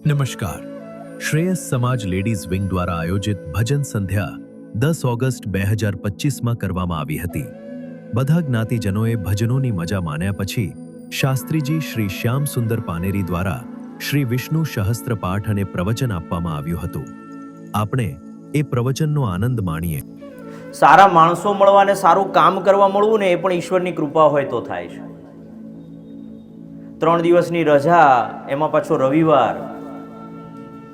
નમસ્કાર. શ્રેયસ સમાજ ladies wing દ્વારા આયોજિત ભજન સંધ્યા 10 ઓગસ્ટ 2025માં કરવામાં આવી હતી. બધા જ્ઞાતિજનોએ ભજનોની મજા માણ્યા પછી શાસ્ત્રીજી શ્રી શ્યામ સુંદર પાનેરી દ્વારા શ્રી વિષ્ણુ સહસ્ત્ર પાઠ અને પ્રવચન આપવામાં આવ્યું હતું. આપણે એ પ્રવચનનો આનંદ માણીએ. સારા માણસો મળવા ને સારું કામ કરવા મળવું ને એ પણ ઈશ્વરની કૃપા હોય તો થાય છે. 3 દિવસની રજા, એમાં પાછો રવિવાર,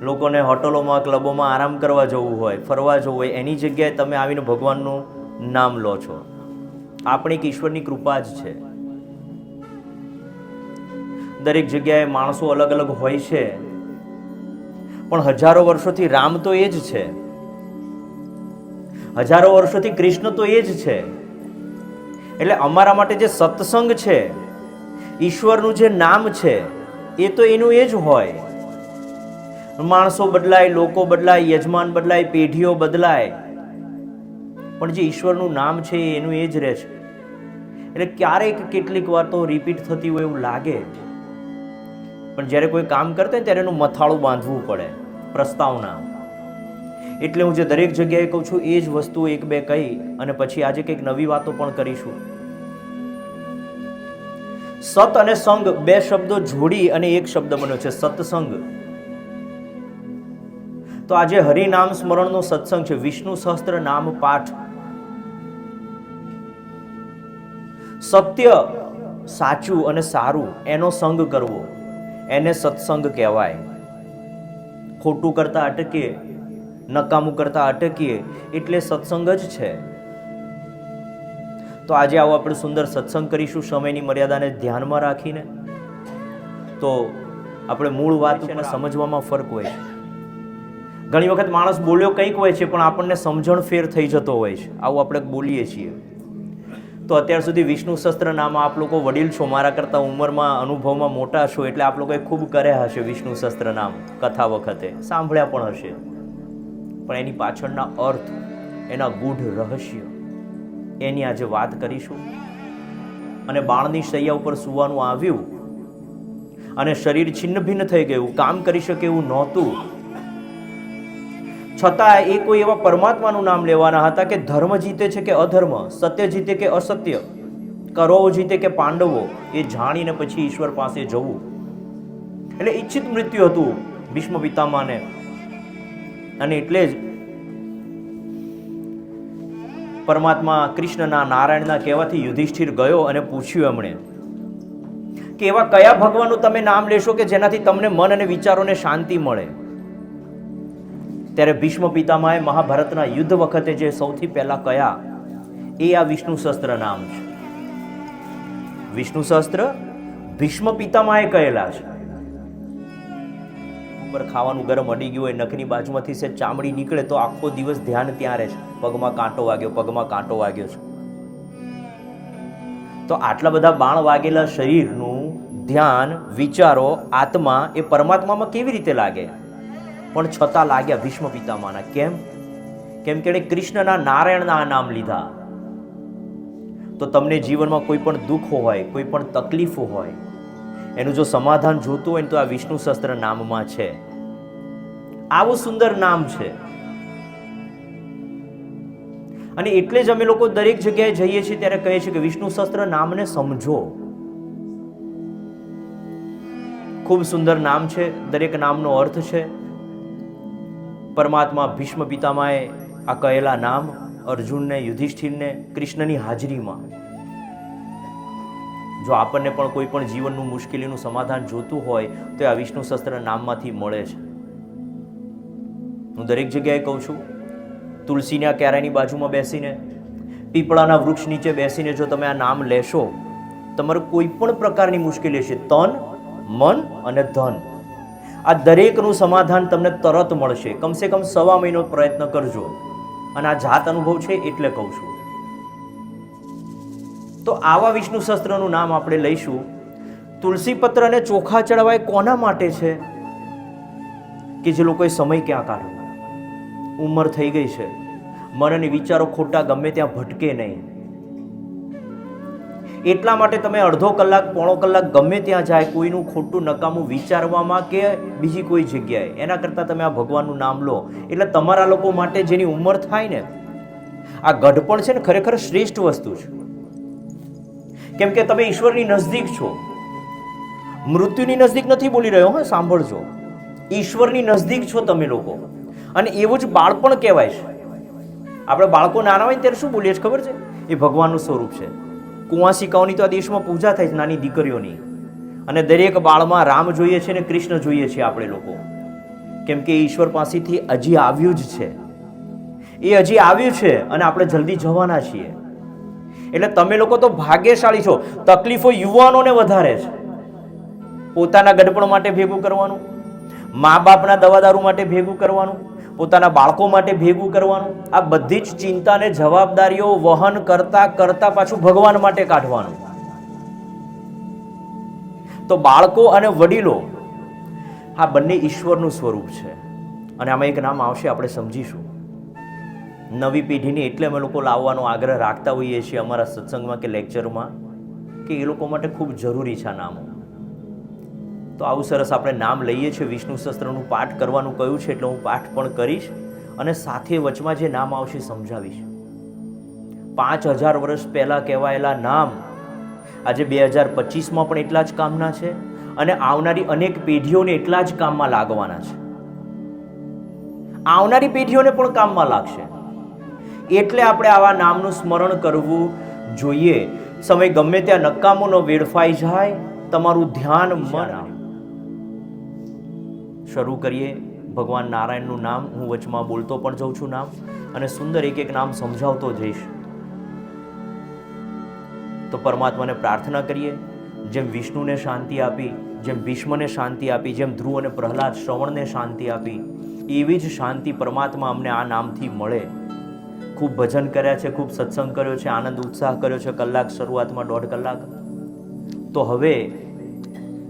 લોકોને હોટલોમાં ક્લબોમાં આરામ કરવા જવું હોય, ફરવા જવું હોય, એની જગ્યાએ તમે આવીને ભગવાનનું નામ લો છો. આપણી એક ઈશ્વરની કૃપા જ છે. દરેક જગ્યાએ માણસો અલગ અલગ હોય છે, પણ હજારો વર્ષોથી રામ તો એ જ છે, હજારો વર્ષોથી કૃષ્ણ તો એ જ છે. એટલે અમારા માટે જે સત્સંગ છે, ઈશ્વરનું જે નામ છે, એ તો એનું એ જ હોય. માણસો બદલાય, લોકો બદલાય, યજમાન બદલાય, પેઢીઓ બદલાય, પણ જે ઈશ્વરનું નામ છે એનું એ જ રહે છે. એટલે ક્યારેક કેટલીક વાર તો રિપીટ થતી હોય એવું લાગે, પણ જ્યારે કોઈ કામ કરતા હોય ત્યારે એનું મથાળું બાંધવું પડે, પ્રસ્તાવના. એટલે હું જે દરેક જગ્યાએ કહું છું એ જ વસ્તુ એક બે કહી અને પછી આજે કંઈક નવી વાતો પણ કરીશું. સત અને સંગ બે શબ્દો જોડી અને એક શબ્દ બન્યો છે, સત્સંગ. તો આજે હરિનામ સ્મરણનો સત્સંગ છે, વિષ્ણુ સહસ્ત્ર નામ પાઠ. સત્ય, સાચું અને સારું એનો સંગ કરવો, એને સત્સંગ કહેવાય. ખોટું કરતા અટકીએ, નકામું કરતા અટકીએ એટલે સત્સંગ જ છે. તો આજે આવો આપણે સુંદર સત્સંગ કરીશું, સમયની મર્યાદાને ધ્યાનમાં રાખીને. તો આપણે મૂળ વાત સમજવામાં ફરક હોય છે. ઘણી વખત માણસ બોલ્યો કંઈક હોય છે, પણ આપણને સમજણ ફેર થઈ જતો હોય છે. આવું આપણે બોલીએ છીએ. તો અત્યાર સુધી વિષ્ણુ સહસ્ત્ર નામ આપ લોકો વડીલ છો, મારા કરતા ઉંમરમાં અનુભવમાં મોટા છો, એટલે આપ લોકોએ ખૂબ કર્યા હશે વિષ્ણુ સહસ્ત્ર નામ, કથા વખતે સાંભળ્યા પણ હશે. પણ એની પાછળના અર્થ, એના ગૂઢ રહસ્ય, એની આજે વાત કરીશું. અને બાળની શૈયા ઉપર સુવાનું આવ્યું અને શરીર છિન્ન ભિન્ન થઈ ગયું, કામ કરી શકે એવું નહોતું, છતાં એ કોઈ એવા પરમાત્માનું નામ લેવાના હતા કે ધર્મ જીતે છે કે અધર્મ, સત્ય જીતે કે અસત્ય, કૌરવો જીતે કે પાંડવો, એ જાણીને પછી ઈશ્વર પાસે જવું. એટલે ઈચ્છિત મૃત્યુ હતું ભીષ્મ પિતામહને. અને એટલે જ પરમાત્મા કૃષ્ણના, નારાયણના કહેવાથી યુધિષ્ઠિર ગયો અને પૂછ્યું એમણે કે એવા કયા ભગવાનનું તમે નામ લેશો કે જેનાથી તમને મન અને વિચારોને શાંતિ મળે. ત્યારે ભીષ્મ પિતામહે મહાભારતના યુદ્ધ વખતે જે સૌથી પહેલા કયા, એ આ વિષ્ણુ સહસ્ત્ર નામ છે. વિષ્ણુ સહસ્ત્ર ભીષ્મ પિતામહે કહેલા છે. ઉપર ખાવાનું ગરમ અડી ગયું હોય, નખની બાજુમાંથી છે ચામડી નીકળે તો આખો દિવસ ધ્યાન ત્યાં રહે છે, પગમાં કાંટો વાગ્યો, પગમાં કાંટો વાગ્યો છે. તો આટલા બધા બાણ વાગેલા શરીરનું ધ્યાન, વિચારો, આત્મા એ પરમાત્મામાં કેવી રીતે લાગે? પણ છતાં લાગ્યા ભીષ્મ પિતામહના. કેમ? કેમ કે એણે કૃષ્ણના, નારાયણના નામ લીધા. તો તમને જીવનમાં કોઈ પણ દુઃખ હોય, કોઈ પણ તકલીફો હોય, એનું જો સમાધાન જોતું હોય ને તો આ વિષ્ણુ સહસ્ત્ર નામમાં છે. આવું સુંદર નામ છે. અને એટલે જ અમે લોકો દરેક જગ્યાએ જઈએ છીએ ત્યારે કહીએ છીએ કે વિષ્ણુ સહસ્ત્ર નામને સમજો. ખૂબ સુંદર નામ છે, દરેક નામનો અર્થ છે. પરમાત્મા ભીષ્મ પિતામહે આ કહેલા નામ અર્જુનને, યુધિષ્ઠિરને કૃષ્ણની હાજરીમાં. જો આપણને પણ કોઈ પણ જીવનનું મુશ્કેલીનું સમાધાન જોતું હોય તો આ વિષ્ણુ સહસ્ત્ર નામમાંથી મળે છે. હું દરેક જગ્યાએ કહું છું, તુલસીના ક્યારાની બાજુમાં બેસીને, પીપળાના વૃક્ષ નીચે બેસીને જો તમે આ નામ લેશો, તમારે કોઈ પણ પ્રકારની મુશ્કેલી હશે, તન, મન અને ધન, આ દરેકનું સમાધાન તમને તરત મળશે. કમસે કમ 1.5 મહિનો પ્રયત્ન કરજો. અને આ જાત અનુભવ છે એટલે કહું છું. તો આવા વિષ્ણુ સહસ્ત્રનું નામ આપણે લઈશું. તુલસી પત્ર અને ચોખા ચડાવાય કોના માટે છે? કે જે લોકોએ સમય ક્યાં કાઢ્યો, ઉંમર થઈ ગઈ છે, મન અને વિચારો ખોટા ગમે ત્યાં ભટકે નહીં. એટલા માટે તમે અડધો કલાક પોણો કલાક ગમે ત્યાં જાય કોઈનું ખોટું નકામું વિચારવામાં કે બીજી કોઈ જગ્યાએ, એના કરતાં તમે આ ભગવાનનું નામ લો. એટલે તમારા લોકો માટે જેની ઉંમર થાય ને, આ ગઢપણ છે ને ખરેખર શ્રેષ્ઠ વસ્તુ છે. કેમ કે તમે ઈશ્વરની નજદીક છો. મૃત્યુની નજદીક નથી બોલી રહ્યો, હા સાંભળજો. ઈશ્વરની નજદીક છો તમે લોકો. અને એવું જ બાળપણ કહેવાય છે. આપણે બાળકો નાના હોય ને ત્યારે શું બોલીએ છીએ ખબર છે? એ ભગવાનનું સ્વરૂપ છે. કુંવાસિકાઓની તો આ દેશમાં પૂજા થાય છે, નાની દીકરીઓની. અને દરેક બાળમાં રામ જોઈએ છે ને કૃષ્ણ જોઈએ છે આપણે લોકો. કેમ કે ઈશ્વર પાસેથી હજી આવ્યું જ છે. એ હજી આવ્યું છે અને આપણે જલ્દી જવાના છીએ. એટલે તમે લોકો તો ભાગ્યશાળી છો. તકલીફો યુવાનોને વધારે છે. પોતાના ગડપણ માટે ભેગું કરવાનું, મા બાપના દવાદારૂ માટે ભેગું કરવાનું, પોતાના બાળકો માટે ભેગું કરવાનું, આ બધી જ ચિંતાને જવાબદારીઓ વહન કરતા કરતા પાછું ભગવાન માટે કાઢવાનું. તો બાળકો અને વડીલો આ બંને ઈશ્વરનું સ્વરૂપ છે. અને આમાં એક નામ આવશે, આપણે સમજીશું. નવી પેઢીને એટલે અમે લોકો લાવવાનો આગ્રહ રાખતા હોઈએ છીએ અમારા સત્સંગમાં કે લેક્ચરમાં, કે એ લોકો માટે ખૂબ જરૂરી છે આ નામો. તો આવું સરસ આપણે નામ લઈએ છીએ. વિષ્ણુ સહસ્ત્રનું પાઠ કરવાનું કહ્યું છે એટલે હું પાઠ પણ કરીશ અને સાથે વચમાં જે નામ આવશે સમજાવીશ. 5000 વર્ષ પહેલા કહેવાયેલા નામ આજે 2025માં પણ એટલા જ કામના છે અને આવનારી અનેક પેઢીઓને એટલા જ કામમાં લાગવાના છે. આવનારી પેઢીઓને પણ કામમાં લાગશે. એટલે આપણે આવા નામનું સ્મરણ કરવું જોઈએ. સમય ગમે ત્યાં નકામો ન વેડફાઈ જાય. તમારું ધ્યાન મન શરૂ કરીએ. ભગવાન નારાયણનું નામ હું વચમાં બોલતો પણ જઉં છું નામ, અને સુંદર એક એક નામ સમજાવતો જઈશ. તો પરમાત્માને પ્રાર્થના કરીએ, જેમ વિષ્ણુને શાંતિ આપી, જેમ ભીષ્મને શાંતિ આપી, જેમ ધ્રુવ અને પ્રહલાદ શ્રવણને શાંતિ આપી, એવી જ શાંતિ પરમાત્મા અમને આ નામથી મળે. ખૂબ ભજન કર્યા છે, ખૂબ સત્સંગ કર્યો છે, આનંદ ઉત્સાહ કર્યો છે. કલાક શરૂઆતમાં 1.5 કલાક. તો હવે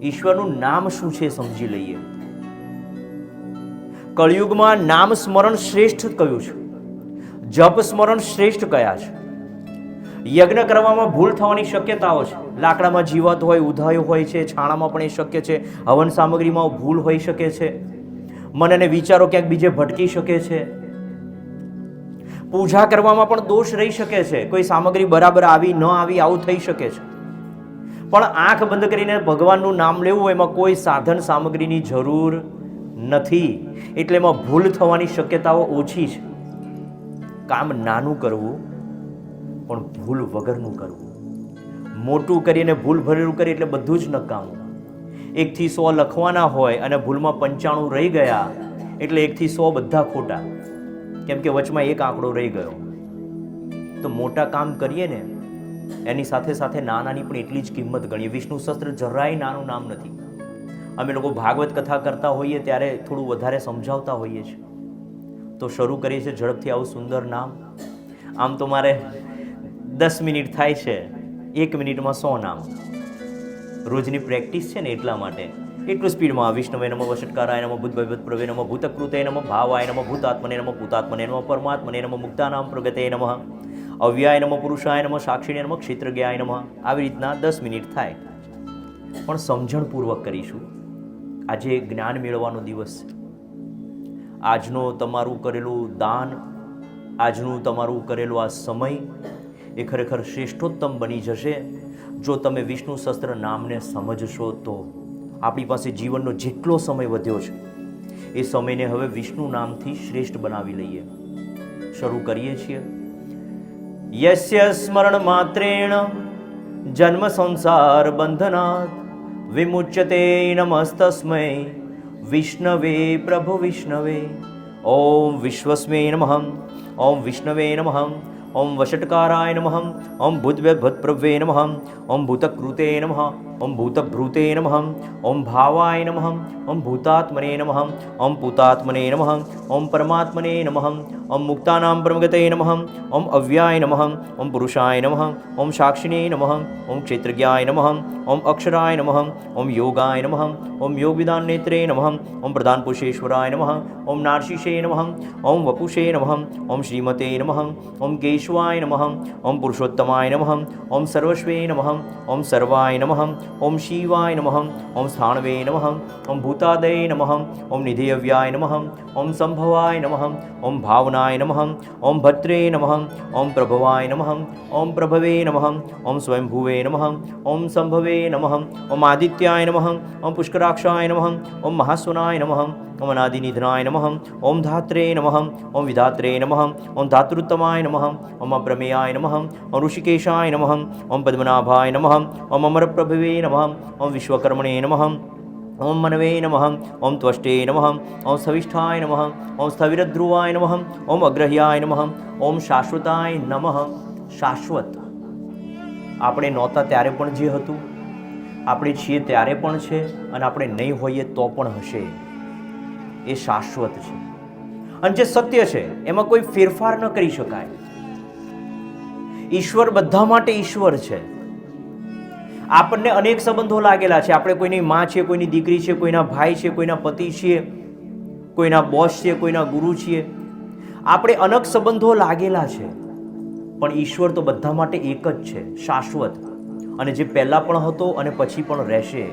ઈશ્વરનું નામ શું છે સમજી લઈએ. કળિયુગમાં નામ સ્મરણ શ્રેષ્ઠ કયું છે? જપ સ્મરણ શ્રેષ્ઠ કયા છે? યજ્ઞ કરવામાં ભૂલ થવાની શક્યતાઓ છે. લાકડામાં જીવાત હોય, ઉધાયો હોય છે, છાણામાં પણ એ શક્ય છે. હવન સામગ્રીમાં ભૂલ હોઈ શકે છે. મન અને વિચારો ક્યાંક બીજે ભટકી શકે છે. પૂજા કરવામાં પણ દોષ રહી શકે છે. કોઈ સામગ્રી બરાબર આવી ન આવી, આવું થઈ શકે છે. પણ આંખ બંધ કરીને ભગવાનનું નામ લેવું, એમાં કોઈ સાધન સામગ્રીની જરૂર નથી. એટલે એમાં ભૂલ થવાની શક્યતાઓ ઓછી છે. કામ નાનું કરવું પણ ભૂલ વગરનું કરવું. મોટું કરીને ભૂલ ભરેલું કરી એટલે બધું જ નકામું. 1 થી 100 લખવાના હોય અને ભૂલમાં 95 રહી ગયા એટલે 1 થી 100 બધા ખોટા. કેમ કે વચમાં એક આંકડો રહી ગયો. તો મોટા કામ કરીએ ને એની સાથે સાથે નાનાની પણ એટલી જ કિંમત ગણીએ. વિષ્ણુ સહસ્ત્ર જરાય નાનું નામ નથી. અમે લોકો ભાગવત કથા કરતા હોઈએ ત્યારે થોડું વધારે સમજાવતા હોઈએ છીએ. તો શરૂ કરીએ છીએ ઝડપથી આવું સુંદર નામ. આમ તો મારે 10 મિનિટ થાય છે, 1 મિનિટમાં 100 નામ. રોજની પ્રેક્ટિસ છે ને એટલા માટે એટલું સ્પીડમાં. વિષ્ણવે નમઃ, વષટકારાય નમઃ, ભૂતભયભૂત પ્રવે નમઃ, ભૂતકૃતે નમઃ, ભાવાય નમઃ, ભૂતાત્મને નમઃ, ભૂતાત્મને નમઃ, પરમાત્મને નમઃ, મુક્તાનામ પ્રગતે નમઃ, અવ્યાય નમઃ, પુરુષાય નમઃ, સાક્ષિણે નમઃ, ક્ષેત્રજ્ઞાય નમઃ. આવી રીતના 10 મિનિટ થાય. પણ સમજણપૂર્વક કરીશું. આજે જ્ઞાન મેળવવાનો દિવસ છે. આજનો તમારું કરેલું દાન, આજનું તમારું કરેલું આ સમય એ ખરેખર શ્રેષ્ઠોત્તમ બની જશે જો તમે વિષ્ણુ સહસ્ત્ર નામને સમજશો તો. આપણી પાસે જીવનનો જેટલો સમય વધ્યો છે એ સમયને હવે વિષ્ણુ નામથી શ્રેષ્ઠ બનાવી લઈએ. શરૂ કરીએ છીએ. યસ્ય સ્મરણ માત્રેણ જન્મ સંસાર બંધનાત વિમુચ્યતે નમસ્તસ્મૈ વિષ્ણવે પ્રભુ વિષ્ણવે. ઓમ વિશ્વસ્મે નમઃ, ઓમ વિષ્ણવે નમઃ, ઓમ વષટકારાય નમઃ, ઓમ ભૂતભૃવે નમઃ, ઓમ ભૂતકૃતે નમઃ, ઓમ ભૂતભૃતે નમઃ, ઓમ ભાવાય નમઃ, ઓમ ભૂતાત્મને નમઃ, ઓમ ભૂતાત્મને નમઃ, ઓમ પરમાત્મને નમઃ, ઓમ મુક્તાનામ પરમગતે નમઃ, ઓમ અવ્યાય નમઃ, ઓમ પુરુષાય નમઃ, ઓમ સાક્ષિણે નમઃ, ઓમ ક્ષેત્રજ્ઞાય નમઃ, ઓમ અક્ષરાય નમઃ, ઓમ યોગાય નમઃ, ઓમ યોગવિદાન નેત્રે નમઃ, ઓમ પ્રધાન પુરુષેશ્વરાય નમઃ, ઓમ નાર્ષિષે નમઃ, ઓમ વપુષે નમઃ, ઓમ શ્રીમતે નમઃ, ઓમ કેશ કેશવાય નમઃ, ઓમ પુરુષોત્તમાય નમઃ, ઓમ સર્વસ્વે નમઃ, ઓમ સર્વાય નમઃ, ઓમ શિવાય નમઃ, ઓમ સ્થાણવે નમઃ, ઓમ ભૂતાદય નમઃ, ઓમ નિધિયવ્યાય નમઃ, ઓમ સંભવાય નમઃ, ઓમ ભાવનાય નમઃ, ઓમ ભત્રે નમઃ, ઓમ પ્રભવાય નમઃ, ઓમ પ્રભવે નમઃ, ઓમ સ્વયંભુવે નમઃ, ઓમ સંભવે નમઃ, ઓમ આદિત્યાય નમઃ, ઓમ પુષ્કરાક્ષાય નમઃ, ઓમ મહાસુનાય નમઃ, ઓમ અનાદિનિધનાય નમઃ, ઓમ ધાત્રે નમઃ, ઓમ વિધાત્રે નમઃ, ઓમ ધાતૃત્તમાય નમઃ, ઓમ અપ્રમેયાય નમઃ, ઓમ ઋષિકેશાય નમઃ, ઓમ પદ્મનાભાય નમઃ, ઓમ અમરપ્રભવે નમઃ, ઓમ વિશ્વકર્મણે નમઃ, ઓમ મનવે નમઃ, ઓમ ત્વષ્ટે નમઃ, ઓમ સ્થવિષ્ઠાય નમઃ, ઓમ સ્થવિરધ્રુવાય નમઃ, ઓમ અગ્રહ્યાય નમઃ, ઓમ શાશ્વતાય નમઃ. શાશ્વત આપણે નહોતા ત્યારે પણ જે હતું, આપણે છીએ ત્યારે પણ છે, અને આપણે નહીં હોઈએ તો પણ હશે. એ શાશ્વત છે. અને જે સત્ય છે એમાં કોઈ ફેરફાર ન કરી શકાય. ઈશ્વર બધા માટે ઈશ્વર છે. આપણને અનેક સંબંધો લાગેલા છે. આપણે કોઈની માં છે, કોઈની દીકરી છે, કોઈના ભાઈ છે, કોઈના પતિ છીએ, કોઈના બોસ છે, કોઈના ગુરુ છીએ. આપણે અનેક સંબંધો લાગેલા છે, પણ ઈશ્વર તો બધા માટે એક જ છે, શાશ્વત. અને જે પહેલા પણ હતો અને પછી પણ રહેશે.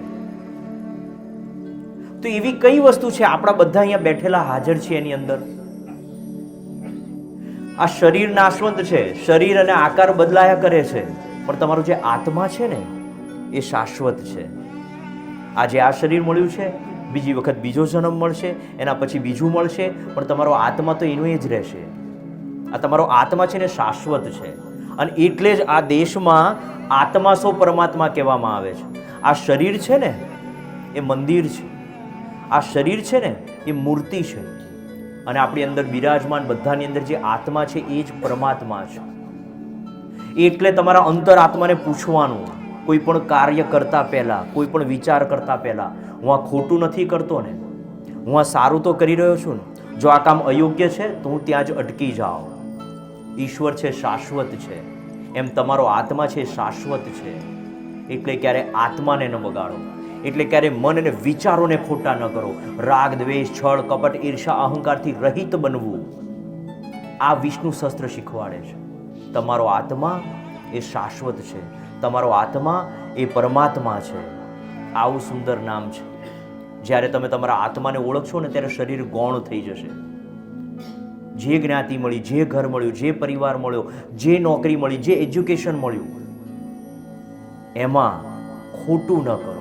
તો એવી કઈ વસ્તુ છે આપણા બધા અહીંયા બેઠેલા હાજર છે એની અંદર? આ શરીર નાશવંત છે, શરીર અને આકાર બદલાયા કરે છે, પણ તમારો જે આત્મા છે ને એ શાશ્વત છે. આજે આ શરીર મળ્યું છે, બીજી વખત બીજો જન્મ મળશે, એના પછી બીજું મળશે, પણ તમારો આત્મા તો એનો જ રહેશે. આ તમારો આત્મા છે ને શાશ્વત છે. અને એટલે જ આ દેશમાં આત્મા સો પરમાત્મા કહેવામાં આવે છે. આ શરીર છે ને એ મંદિર છે, આ શરીર છે ને એ મૂર્તિ છે, અને આપણી અંદર બિરાજમાન બધાની અંદર જે આત્મા છે એ જ પરમાત્મા છે. એટલે તમારા અંતર આત્માને પૂછવાનું, કોઈ પણ કાર્ય કરતા પહેલા, કોઈ પણ વિચાર કરતા પહેલા, હું આ ખોટું નથી કરતો ને, હું આ સારું તો કરી રહ્યો છું ને, જો આ કામ અયોગ્ય છે તો હું ત્યાં જ અટકી જાઉં. ઈશ્વર છે શાશ્વત છે, એમ તમારો આત્મા છે શાશ્વત છે. એટલે ક્યારે આત્માને ન બગાડો, એટલે ક્યારે મન અને વિચારોને ખોટા ન કરો. રાગ, દ્વેષ, છળ, કપટ, ઈર્ષા, અહંકારથી રહિત બનવું, આ વિષ્ણુ શસ્ત્ર શીખવાડે છે. તમારો આત્મા એ શાશ્વત છે, તમારો આત્મા એ પરમાત્મા છે. આવું સુંદર નામ છે. જ્યારે તમે તમારા આત્માને ઓળખશો ને ત્યારે શરીર ગૌણ થઈ જશે. જે જ્ઞાતિ મળી, જે ઘર મળ્યું, જે પરિવાર મળ્યો, જે નોકરી મળી, જે એજ્યુકેશન મળ્યું, એમાં ખોટું ન કરો,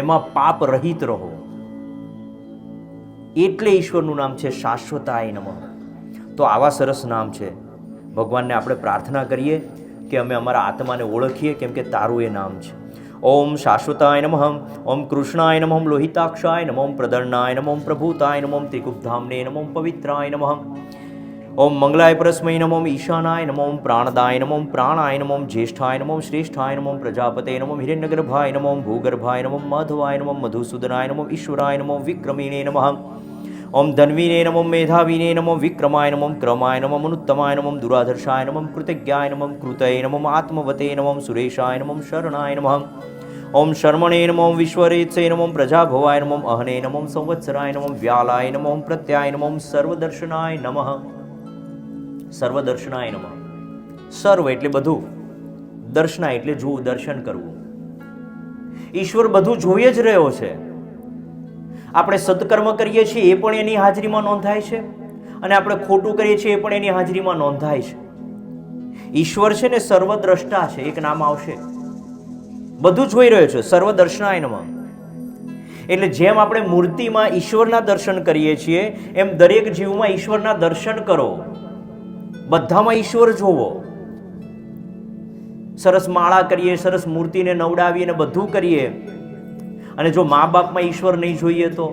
એમાં પાપ રહિત રહો. એટલે ઈશ્વરનું નામ છે શાશ્વતાય નમઃ. તો આવા સરસ નામ છે. ભગવાનને આપણે પ્રાર્થના કરીએ કે અમે અમારા આત્માને ઓળખીએ, કેમ કે તારું એ નામ છે. ઓમ શાશ્વતાય નમઃ, ઓમ કૃષ્ણાય નમઃ, ઓમ લોહિતાક્ષાય નમઃ, ઓમ પ્રદર્ણાય નમઃ, ઓમ પ્રભુતાય નમઃ, ઓમ ત્રિકુબ્ધામ્ને નમઃ, ઓમ પવિત્રાય નમઃ, ઓમ મંગલાય પરસ્મૈ નમઃ, ઓમ ઈશાનાય નમઃ, ઓમ પ્રાણદાય નમઃ, ઓમ પ્રાણાય નમઃ, ઓમ જ્યેષ્ઠાય નમઃ, ઓમ શ્રેષ્ઠાય નમઃ, ઓમ પ્રજાપતે નમઃ, ઓમ હિરણ્યગર્ભાય નમઃ, ઓમ ભૂગર્ભાય નમઃ, ઓમ માધવાય નમઃ, ઓમ મધુસૂદનાય નમઃ, ઓમ ઈશ્વરાય નમઃ, ઓમ વિક્રમીણે નમઃ, ઓમ ધન્વીને નમઃ, ઓમ મેધાવીને નમઃ, ઓમ વિક્રમાય નમઃ, ઓમ ક્રમાય નમઃ, ઓમ અનુત્તમાય નમઃ, ઓમ દુરાધર્ષાય નમઃ, ઓમ કૃતજ્ઞાય નમઃ, ઓમ કૃતये નમઃ, ઓમ આત્મવતે નમઃ, ઓમ સુરેશાય નમઃ, ઓમ શરણાય નમઃ, ઓમ શર્મણે નમઃ, ઓમ વિશ્વરેત્સે નમઃ, ઓમ પ્રજાભવાય નમઃ, ઓમ અહને નમઃ, ઓમ સંવત્સરાય નમઃ, ઓમ વ્યાલાય નમઃ, ઓમ પ્રત્યાય નમઃ, ઓમ સર્વદર્શનાય નમઃ. સર્વદર્શનાય નમઃ. સર્વ એટલે બધું, દર્શનાય એટલે જોવું, દર્શન કરવું. ઈશ્વર બધું જોઈ જ રહ્યો છે. આપણે સત્કર્મ કરીએ છીએ એ પણ એની હાજરીમાં નોંધાય છે, અને આપણે ખોટું કરીએ છીએ એ પણ એની હાજરીમાં નોંધાય છે. ઈશ્વર છે ને સર્વદ્રષ્ટા છે, એક નામ આવશે. બધું જોઈ રહ્યો છે. સર્વદર્શનાય નમઃ. એટલે જેમ આપણે મૂર્તિમાં ઈશ્વરના દર્શન કરીએ છીએ, એમ દરેક જીવમાં ઈશ્વરના દર્શન કરો. બધામાં ઈશ્વર જોવો. સરસ માળા કરીએ, સરસ મૂર્તિને નવડાવીએ અને બધું કરીએ, અને જો મા બાપમાં ઈશ્વર નહીં જોઈએ તો,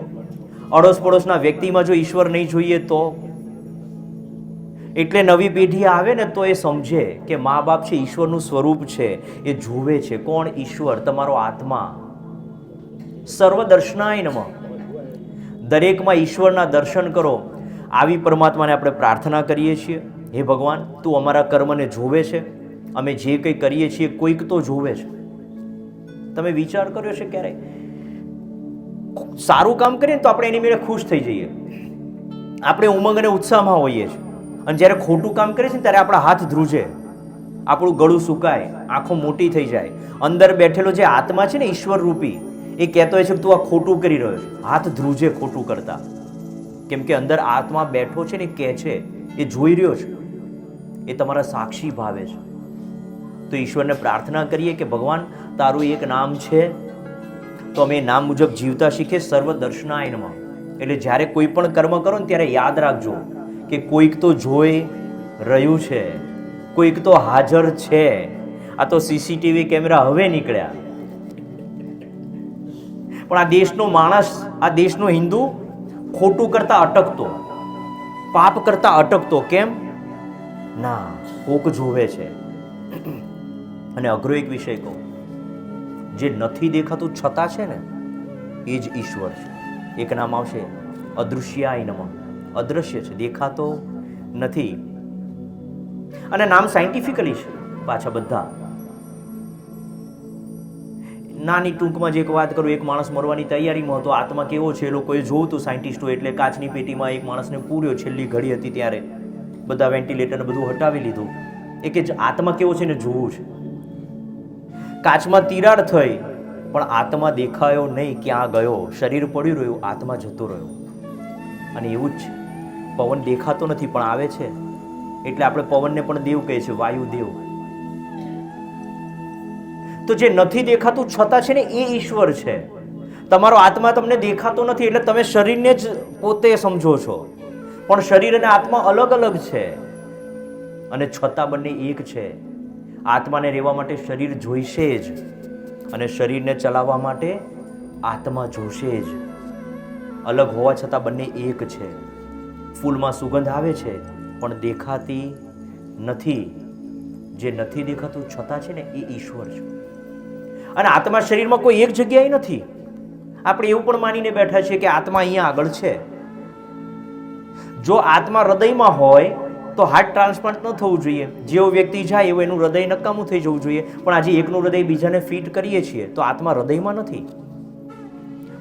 અડોસ પડોશના વ્યક્તિમાં જો ઈશ્વર નહીં જોઈએ તો, એટલે નવી પેઢી આવે ને તો એ સમજે કે મા બાપ છે ઈશ્વરનું સ્વરૂપ છે, એ જુએ છે. કોણ? ઈશ્વર, તમારો આત્મા. સર્વદર્શનાય નમઃ. દરેકમાં ઈશ્વરના દર્શન કરો. આવી પરમાત્માને આપણે પ્રાર્થના કરીએ છીએ. હે ભગવાન, તું અમારા કર્મને જોવે છે, અમે જે કંઈ કરીએ છીએ કોઈક તો જોવે છે. તમે વિચાર કર્યો છે ક્યારે? સારું કામ કરીએ તો આપણે એની મેળે ખુશ થઈ જઈએ, આપણે ઉમંગ અને ઉત્સાહમાં હોઈએ છીએ, અને જ્યારે ખોટું કામ કરે છે ને ત્યારે આપણા હાથ ધ્રુજે, આપણું ગળું સુકાય, આંખો મોટી થઈ જાય. અંદર બેઠેલો જે આત્મા છે ને ઈશ્વર રૂપી, એ કહેતો હોય છે કે તું આ ખોટું કરી રહ્યો છે. હાથ ધ્રુજે ખોટું કરતા, કેમ કે અંદર આત્મા બેઠો છે ને કહે છે, એ જોઈ રહ્યો છે, એ તમારા સાક્ષી ભાવે છે. તો ઈશ્વરને પ્રાર્થના કરીએ કે ભગવાન તારું એક નામ છે, તો અમે એ નામ મુજબ જીવતા શીખીએ. સર્વ દર્શનાય નમઃ. એટલે જ્યારે કોઈ પણ કર્મ કરો ને ત્યારે યાદ રાખજો કે કોઈક તો જોઈ રહ્યું છે, કોઈક તો હાજર છે. આ તો સીસીટીવી કેમેરા હવે નીકળ્યા, પણ આ દેશનો માણસ, આ દેશનો હિન્દુ ખોટું કરતા અટકતો, પાપ કરતા અટકતો. કેમ? ના, કોક જોવે છે. અને અઘરો એક વિષય કહું, જે નથી દેખાતું છતાં છે ને, એ જ ઈશ્વર છે. એક નામ આવશે અદૃશ્યાય નમઃ. અદ્રશ્ય છે, દેખાતો નથી. અને નામ સાયન્ટિફિકલી છે પાછા બધા. નાની ટૂંકમાં જે એક વાત કરું, એક માણસ મરવાની તૈયારીમાં હતો, આત્મા કેવો છે એ લોકોએ જોયું હતું સાયન્ટિસ્ટો. એટલે કાચની પેટીમાં એક માણસને પૂર્યો, છેલ્લી ઘડી હતી ત્યારે બધા વેન્ટિલેટર બધું હટાવી લીધું. એ કે આત્મા કેવો છે ને જોવું છે. કાચમાં તિરાડ થઈ, પણ આત્મા દેખાયો નહીં, ક્યાં ગયો? શરીર પડ્યું રહ્યું, આત્મા જતો રહ્યો. અને એવું જ છે, પવન દેખાતો નથી પણ આવે છે, એટલે આપણે પવનને પણ દેવ કહે છે, વાયુ દેવ. તો જે નથી દેખાતું છતાં છે ને, એ ઈશ્વર છે. તમારો આત્મા તમને દેખાતો નથી એટલે તમે શરીરને જ પોતે સમજો છો, પણ શરીર અને આત્મા અલગ અલગ છે, અને છતાં બંને એક છે. આત્માને રહેવા માટે શરીર જોઈશે જ, અને શરીરને ચલાવવા માટે આત્મા જોશે જ. અલગ હોવા છતાં બંને એક છે. ફૂલમાં સુગંધ આવે છે પણ દેખાતી નથી. જે નથી દેખાતું છતાં છે ને, એ ઈશ્વર છે. અને આત્મા શરીરમાં કોઈ એક જગ્યાએ નથી. આપણે એવું પણ માનીને બેઠા છીએ કે આત્મા અહીંયા આગળ છે. જો આત્મા હૃદયમાં હોય તો હાર્ટ ટ્રાન્સપ્લાન્ટ ન થવું જોઈએ. જેવો વ્યક્તિ જાય એવું એનું હૃદય નકામું થઈ જવું જોઈએ. પણ આજે એકનું હૃદય બીજાને ફિટ કરીએ છીએ તો આત્મા હૃદયમાં નથી.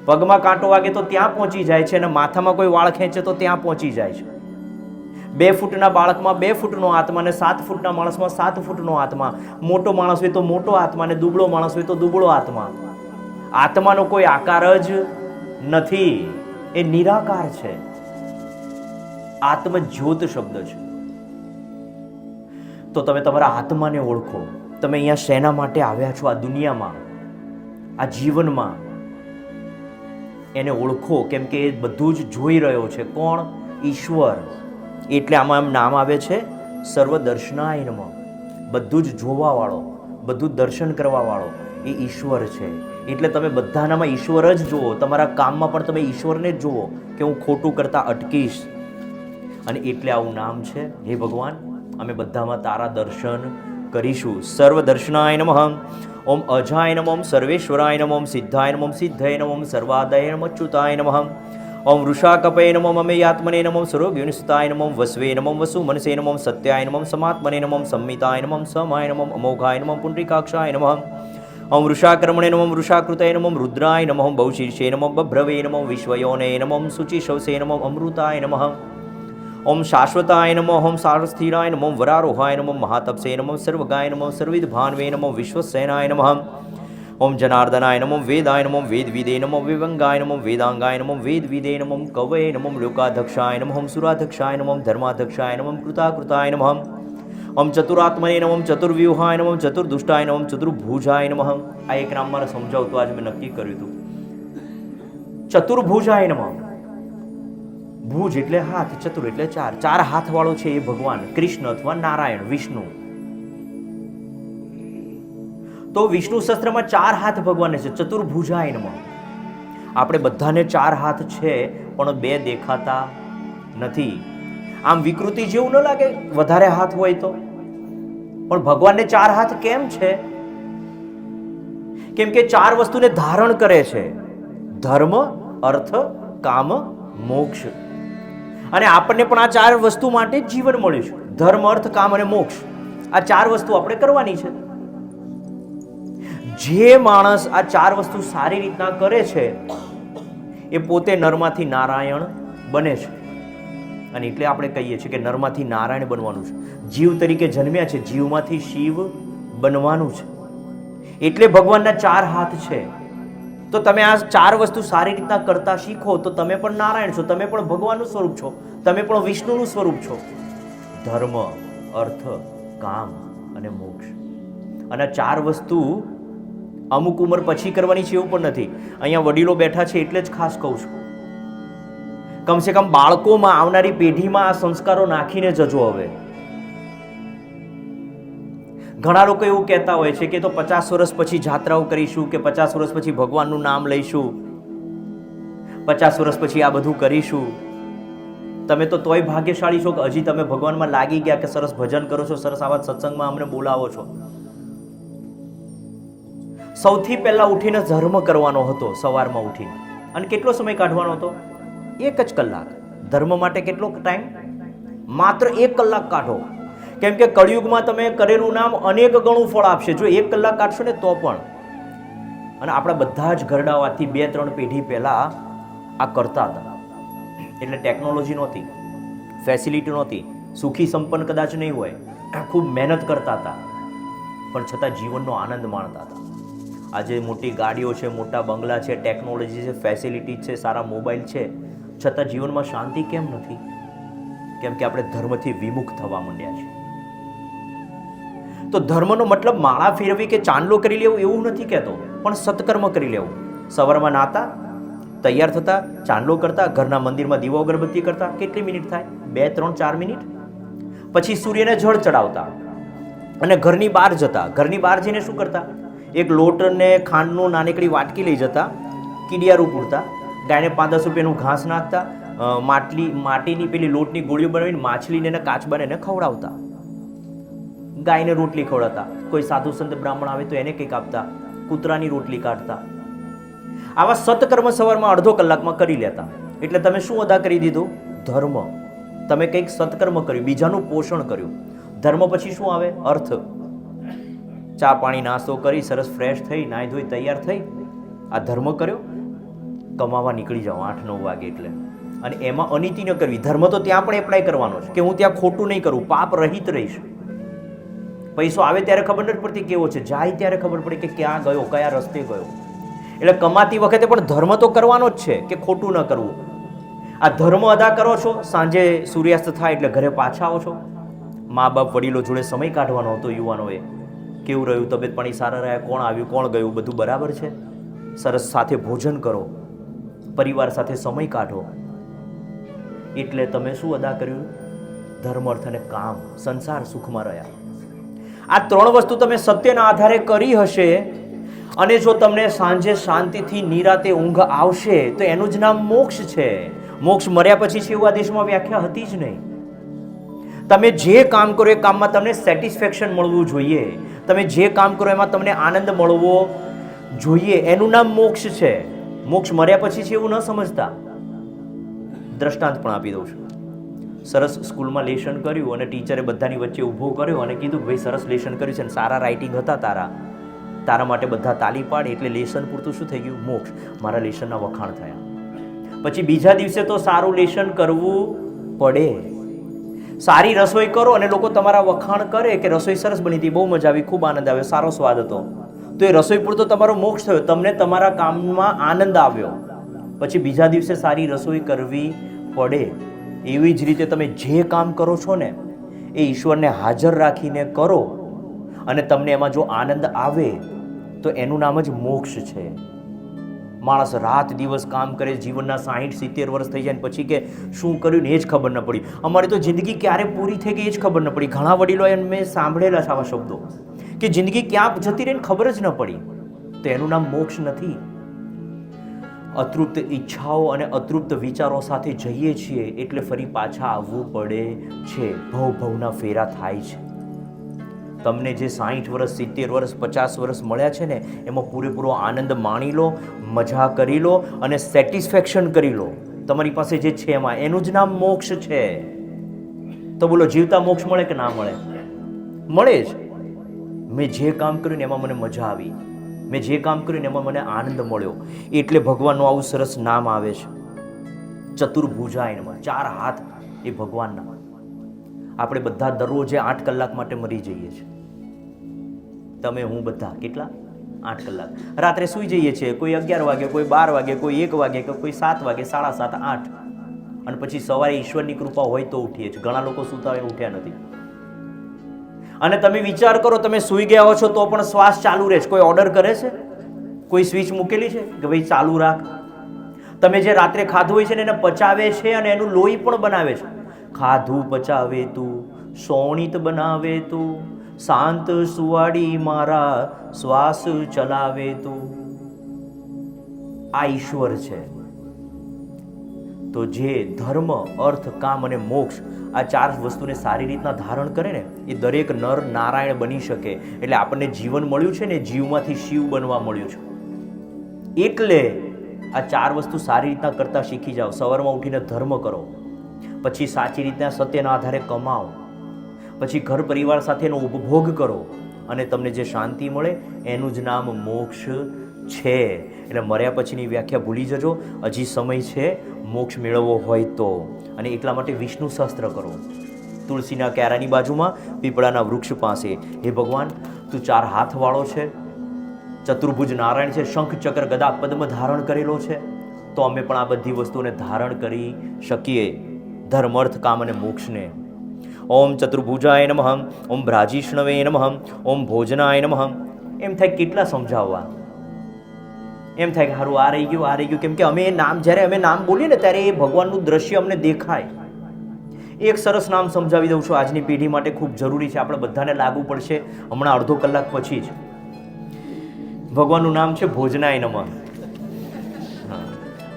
પગમાં કાંટો વાગે તો ત્યાં પહોંચી જાય છે, અને માથામાં કોઈ વાળ ખેંચે તો ત્યાં પહોંચી જાય છે. 2 ફૂટના બાળકમાં 2 ફૂટનો આત્મા, અને 7 ફૂટના માણસમાં 7 ફૂટનો આત્મા. મોટો માણસ હોય તો મોટો આત્મા, અને દુબળો માણસ હોય તો દુબળો આત્મા. આત્માનો કોઈ આકાર જ નથી, એ નિરાકાર છે. આત્મજ્યોત શબ્દ છે. તો તમે તમારા આત્માને ઓળખો. તમે અહીંયા શેના માટે આવ્યા છો? આ દુનિયામાં, આ જીવનમાં, એને ઓળખો. કેમ કે એ બધું જ જોઈ રહ્યો છે. કોણ? ઈશ્વર. એટલે આમાં એમ નામ આવે છે સર્વદર્શનાય નમઃ. બધું જ જોવા વાળો, બધું દર્શન કરવા વાળો એ ઈશ્વર છે. એટલે તમે બધાનામાં ઈશ્વર જ જુઓ. તમારા કામમાં પણ તમે ઈશ્વરને જ જુઓ કે હું ખોટું કરતા અટકીશ. અને એટલે આવું નામ છે. હે ભગવાન, અમે બધામાં તારા દર્શન કરીશું. સર્વદર્શનાય નમઃ. ઓમ અજાય નમઃ. ઓમ સર્વેશ્વરાય નમઃ. ઓમ સિદ્ધાય નમઃ. સિદ્ધય નમઃ. ઓમ સર્વાદય નમઃ. અચ્યુતાય નમઃ. ઓમ વૃષાકપય નમઃ. અમે આત્મને નમઃ. સર્વજ્ઞાનસ્થાય નમઃ. વસવે નમઃ. વસુ મનસે નમઃ. સત્યાય નમઃ. સમાત્મને નમઃ. સંમિતાય નમઃ. સમાય નમઃ. અમોઘાય નમઃ. પુંડરીકાક્ષાય નમઃ. ઓમ વૃષાકર્મણે નમઃ. વૃષાકૃતય નમઃ. રુદ્રાય નમઃ. બહુશીર્ષે નમઃ. બભ્રવે નમઃ. વિશ્વયોને નમઃ. શુચિશવસે નમઃ. અમૃતાય નમઃ. ઓમ શાશ્વતાય નમઃ. ઓમ સારસ્થિરાય નમઃ. વરારોહાય નમઃ. મહાતપસે નમઃ. સર્વગાય નમઃ. સર્વિદ ભાનવે નમઃ. વિશ્વસેનાય નમઃ. ઓમ જનાર્દનાય નમઃ. વેદાય નમઃ. વેદવિદે નમઃ. વિવંગાય નમઃ. વેદાંગાય નમઃ. વેદવિદે નમઃ. કવયે નમઃ. લોકાધક્ષાય નમઃ. સુરાધક્ષાય નમઃ. ધર્માધક્ષાય નમઃ. કૃતાકૃતાય નમઃ. ઓમ ચતુરાત્મને નમઃ. ચતુર્વ્યુહાય નમઃ. ચતુર્દુષ્ટાય નમઃ. ચતુર્ભુજાય નમઃ. આ એક નામ મારે સમજાવતું આજ મેં નક્કી કર્યું હતું. ચતુર્ભુજાય નમઃ. ભુજ એટલે હાથ, ચતુર એટલે 4. 4 હાથ વાળો છે એ ભગવાન કૃષ્ણ અથવા નારાયણ વિષ્ણુ. તો વિષ્ણુ શસ્ત્રમાં 4 હાથ ભગવાન છે. ચતુર્ભુજાય નમઃ. આપણે બધાને 4 હાથ છે, પણ 2 દેખાતા નથી. આમ વિકૃતિ જેવું ન લાગે વધારે હાથ હોય તો, પણ ભગવાનને 4 હાથ કેમ છે? કેમ કે 4 વસ્તુને ધારણ કરે છે. ધર્મ, અર્થ, કામ, મોક્ષ. અને આપણને પણ આ 4 વસ્તુ માટે જ જીવન મળ્યું છે. ધર્મ, અર્થ, કામ અને મોક્ષ. આ 4 વસ્તુ આપણે કરવાની છે. જે માણસ આ 4 વસ્તુ સારી રીતના કરે છે એ પોતે નરમાંથી નારાયણ બને છે. અને એટલે આપણે કહીએ છીએ કે નરમાંથી નારાયણ બનવાનું છે. જીવ તરીકે જન્મ્યા છે, જીવમાંથી શિવ બનવાનું છે. એટલે ભગવાનના 4 હાથ છે. તો તમે આ 4 વસ્તુ સારી રીતના કરતા શીખો તો તમે પણ નારાયણ છો, તમે પણ ભગવાનનું સ્વરૂપ છો, તમે પણ વિષ્ણુનું સ્વરૂપ છો. ધર્મ, અર્થ, કામ અને મોક્ષ. અને 4 વસ્તુ અમુક ઉંમર પછી કરવાની છે એવું પણ નથી. અહીંયા વડીલો બેઠા છે એટલે જ ખાસ કહું છું. કમસે કમ બાળકોમાં, આવનારી પેઢીમાં આ સંસ્કારો નાખીને જજો. હવે ઘણા લોકો એવું કહેતા હોય છે કે તો 50 વર્ષ પછી જાત્રાઓ કરીશું, કે 50 વર્ષ પછી ભગવાનનું નામ લઈશું, 50 વર્ષ પછી આ બધું કરીશું. તમે તો તોય ભાગ્યશાળી છો કે હજી તમે ભગવાનમાં લાગી ગયા, કે સરસ ભજન કરો છો, સરસ આવા સત્સંગમાં અમને બોલાવો છો. સૌથી પહેલા ઉઠીને ધર્મ કરવાનો હતો, સવારમાં ઉઠીને. અને કેટલો સમય કાઢવાનો હતો? 1 જ કલાક. ધર્મ માટે કેટલો ટાઈમ? માત્ર 1 કલાક કાઢો. કેમ કે કળિયુગમાં તમે કરેલું નામ અનેક ગણું ફળ આપશે જો 1 કલાક કાઢશો ને તો પણ. અને આપણા બધા જ ઘરડાવાથી 2-3 પેઢી પહેલા આ કરતા હતા. એટલે ટેકનોલોજી નહોતી, ફેસિલિટી નહોતી, સુખી સંપન્ન કદાચ નહીં હોય, ખૂબ મહેનત કરતા હતા, પણ છતાં જીવનનો આનંદ માણતા હતા. આજે મોટી ગાડીઓ છે, મોટા બંગલા છે, ટેકનોલોજી છે, ફેસિલિટી છે, સારા મોબાઈલ છે, છતાં જીવનમાં શાંતિ કેમ નથી? કેમ કે આપણે ધર્મથી વિમુખ થવા માંડ્યા છીએ. તો ધર્મનો મતલબ માળા ફેરવી કે ચાંદલો કરી લેવું એવું નથી કહેતો, પણ સત્કર્મ કરી લેવું. સવારમાં નાતા, તૈયાર થતા, ચાંદલો કરતા, ઘરના મંદિરમાં દીવો અગરબત્તી કરતા. કેટલી મિનિટ થાય? 2, 3, 4 મિનિટ. પછી સૂર્યને જળ ચડાવતા અને ઘરની બહાર જતા. ઘરની બહાર જઈને શું કરતા? એક લોટ ને ખાંડનું નાનકડી વાટકી લઈ જતા, કીડિયારું પૂરતા, ગાયને 5-10 રૂપિયાનું ઘાસ નાખતા, માટીની પેલી લોટની ગોળીઓ બનાવીને માછલીને અને કાચબાને એને ખવડાવતા. ગાયને રોટલી ખવડાવતા. કોઈ સાધુ સંત બ્રાહ્મણ આવે તો એને કંઈક આપતા, કૂતરાની રોટલી કાઢતા. આવા સત્કર્મ સવારમાં અડધો કલાકમાં કરી લેતા. એટલે તમે શું અદા કરી દીધું? ધર્મ. તમે કંઈક સત્કર્મ કર્યું, બીજાનું પોષણ કર્યું. ધર્મ પછી શું આવે? અર્થ. ચા પાણી નાસ્તો કરી સરસ ફ્રેશ થઈ, નાહી ધોઈ તૈયાર થઈ, આ ધર્મ કર્યો. કમાવા નીકળી જાઓ 8-9 વાગે. એટલે અને એમાં અનીતિ ન કરવી. ધર્મ તો ત્યાં પણ એપ્લાય કરવાનો છે કે હું ત્યાં ખોટું નહીં કરું, પાપ રહિત રહીશ. પૈસો આવે ત્યારે ખબર નથી પડતી કેવો છે, જાય ત્યારે ખબર પડે કે ક્યાં ગયો, કયા રસ્તે ગયો. એટલે કમાતી વખતે પણ ધર્મ તો કરવાનો જ છે કે ખોટું ન કરવું. આ ધર્મ અદા કરો છો, સાંજે સૂર્યાસ્ત થાય એટલે ઘરે પાછા આવો છો. મા બાપ વડીલો જોડે સમય કાઢવાનો હતો. યુવાનોએ કેવું રહ્યું, તબિયત પાણી સારા રહ્યા, કોણ આવ્યું, કોણ ગયું, બધું બરાબર છે. સરસ સાથે ભોજન કરો, પરિવાર સાથે સમય કાઢો. એટલે તમે શું અદા કર્યું? ધર્મ, અર્થ અને કામ. સંસાર સુખમાં રહ્યા. આ 3 વસ્તુ તમે સત્યના આધારે કરી હશે અને જો તમને સાંજે શાંતિથી નિરાતે ઊંઘ આવશે તો એનું જ નામ મોક્ષ છે. મોક્ષ મર્યા પછી છે એવું આ દેશમાં વ્યાખ્યા હતી જ નહીં. તમે જે કામ કરો એ કામમાં તમને સેટિસ્ફેક્શન મળવું જોઈએ. તમે જે કામ કરો એમાં તમને આનંદ મળવો જોઈએ. એનું નામ મોક્ષ છે. મોક્ષ મર્યા પછી છે એવું ન સમજતા. દ્રષ્ટાંત પણ આપી દઉં છું. સરસ સ્કૂલમાં લેશન કર્યું અને ટીચરે બધાની વચ્ચે ઊભો કર્યો અને કીધું ભાઈ સરસ લેશન કર્યું છે અને સારા રાઇટિંગ હતા તારા માટે બધા તાલી પાડે. એટલે લેશન પૂરતું શું થઈ ગયું? મોક્ષ. મારા લેશનના વખાણ થયા. પછી બીજા દિવસે તો સારું લેશન કરવું પડે. સારી રસોઈ કરો અને લોકો તમારા વખાણ કરે કે રસોઈ સરસ બની હતી, બહુ મજા આવી, ખૂબ આનંદ આવ્યો, સારો સ્વાદ હતો, તો એ રસોઈ પૂરતો તમારો મોક્ષ થયો. તમને તમારા કામમાં આનંદ આવ્યો. પછી બીજા દિવસે સારી રસોઈ કરવી પડે. એવી જ રીતે તમે જે કામ કરો છો ને એ ઈશ્વરને હાજર રાખીને કરો અને તમને એમાં જો આનંદ આવે તો એનું નામ જ મોક્ષ છે. માણસ રાત દિવસ કામ કરે, જીવનના 60-70 વર્ષ થઈ જાય પછી કે શું કર્યું ને એ જ ખબર ન પડી. અમારી તો જિંદગી ક્યારે પૂરી થઈ ગઈ એ જ ખબર ન પડી. ઘણા વડીલો મેં સાંભળેલા છે આવા શબ્દો કે જિંદગી ક્યાં જતી રહીને ખબર જ ન પડી. તો એનું નામ મોક્ષ નથી. અતૃપ્ત ઈચ્છાઓ અને અતૃપ્ત વિચારો સાથે જઈએ છીએ એટલે ફરી પાછા આવવું પડે છે. ભવના ફેરા થાય છે. તમને જે 60 વર્ષ, 70 વર્ષ, 50 વર્ષ મળ્યા છે ને એમાં પૂરેપૂરો આનંદ માણી લો, મજા કરી લો અને સેટિસ્ફેક્શન કરી લો તમારી પાસે જે છે એમાં. એનું જ નામ મોક્ષ છે. તો બોલો, જીવતા મોક્ષ મળે કે ના મળે? મળે જ. મેં જે કામ કર્યું ને એમાં મને મજા આવી, મેં જે કામ કર્યું ને એમાં મને આનંદ મળ્યો. એટલે ભગવાનનું આવું સરસ નામ આવે છે ચતુર્ભુજાય નમઃ. 4 હાથ એ ભગવાનના. આપણે બધા દરરોજે 8 કલાક માટે મરી જઈએ છીએ. તમે હું બધા કેટલા? 8 કલાક. રાત્રે સૂઈ જઈએ છીએ, કોઈ 11 વાગે, કોઈ 12 વાગે, કોઈ 1 વાગે, કોઈ 7 વાગે, 7:30, 8. અને પછી સવારે ઈશ્વરની કૃપા હોય તો ઉઠીએ છીએ. ઘણા લોકો સૂતા હોય ઉઠ્યા નથી. અને તમે વિચાર કરો, તમે સૂઈ ગયા હો છો તો પણ શ્વાસ ચાલુ રહે છે. કોઈ ઓર્ડર કરે છે? કોઈ સ્વિચ મૂકેલી છે કે ભાઈ ચાલુ રાખ? તમે જે રાત્રે ખાધું હોય છે ને એને પચાવે છે અને એનું લોહી પણ બનાવે છે. ખાધું પચાવે તું, સોણિત બનાવે તું, શાંત સુવાડી મારા શ્વાસ ચલાવે તું. આ ઈશ્વર છે. તો જે ધર્મ, અર્થ, કામ અને મોક્ષ આ 4 વસ્તુને સારી રીતના ધારણ કરે ને એ દરેક નર નારાયણ બની શકે. એટલે આપણને જીવન મળ્યું છે ને, જીવમાંથી શિવ બનવા મળ્યું છે. એટલે આ 4 વસ્તુ સારી રીતના કરતા શીખી જાઓ. સવારમાં ઉઠીને ધર્મ કરો, પછી સાચી રીતના સત્યના આધારે કમાઓ, પછી ઘર પરિવાર સાથેનો ઉપભોગ કરો અને તમને જે શાંતિ મળે એનું જ નામ મોક્ષ છે. એટલે મર્યા પછીની વ્યાખ્યા ભૂલી જજો. હજી સમય છે મોક્ષ મેળવવો હોય તો. અને એટલા માટે વિષ્ણુ સહસ્ત્ર કરો. તુલસીના ક્યારાની બાજુમાં, પીપળાના વૃક્ષ પાસે. હે ભગવાન, તું 4 હાથવાળો છે, ચતુર્ભુજ નારાયણ છે, શંખ ચક્ર ગદા પદ્મ ધારણ કરેલો છે. તો અમે પણ આ બધી વસ્તુઓને ધારણ કરી શકીએ, ધર્મ, અર્થ, કામ અને મોક્ષને. ઓમ ચતુર્ભુજાય નમઃ, ઓમ ભ્રાજીષ્ણવે નમઃ, ઓમ ભોજનાય નમઃ. એમ થાય કેટલા સમજાવવા, એમ થાય કે સારું આ રહી ગયું, આ રહી ગયું. કેમ કે અમે નામ, જ્યારે અમે નામ બોલીએ ને ત્યારે એ ભગવાનનું દ્રશ્ય અમને દેખાય. એક સરસ નામ સમજાવી દઉં છું, આજની પેઢી માટે ખૂબ જરૂરી છે, આપણે બધાને લાગુ પડશે હમણાં અડધો કલાક પછી જ. ભગવાનનું નામ છે ભોજનાય નમઃ. હા,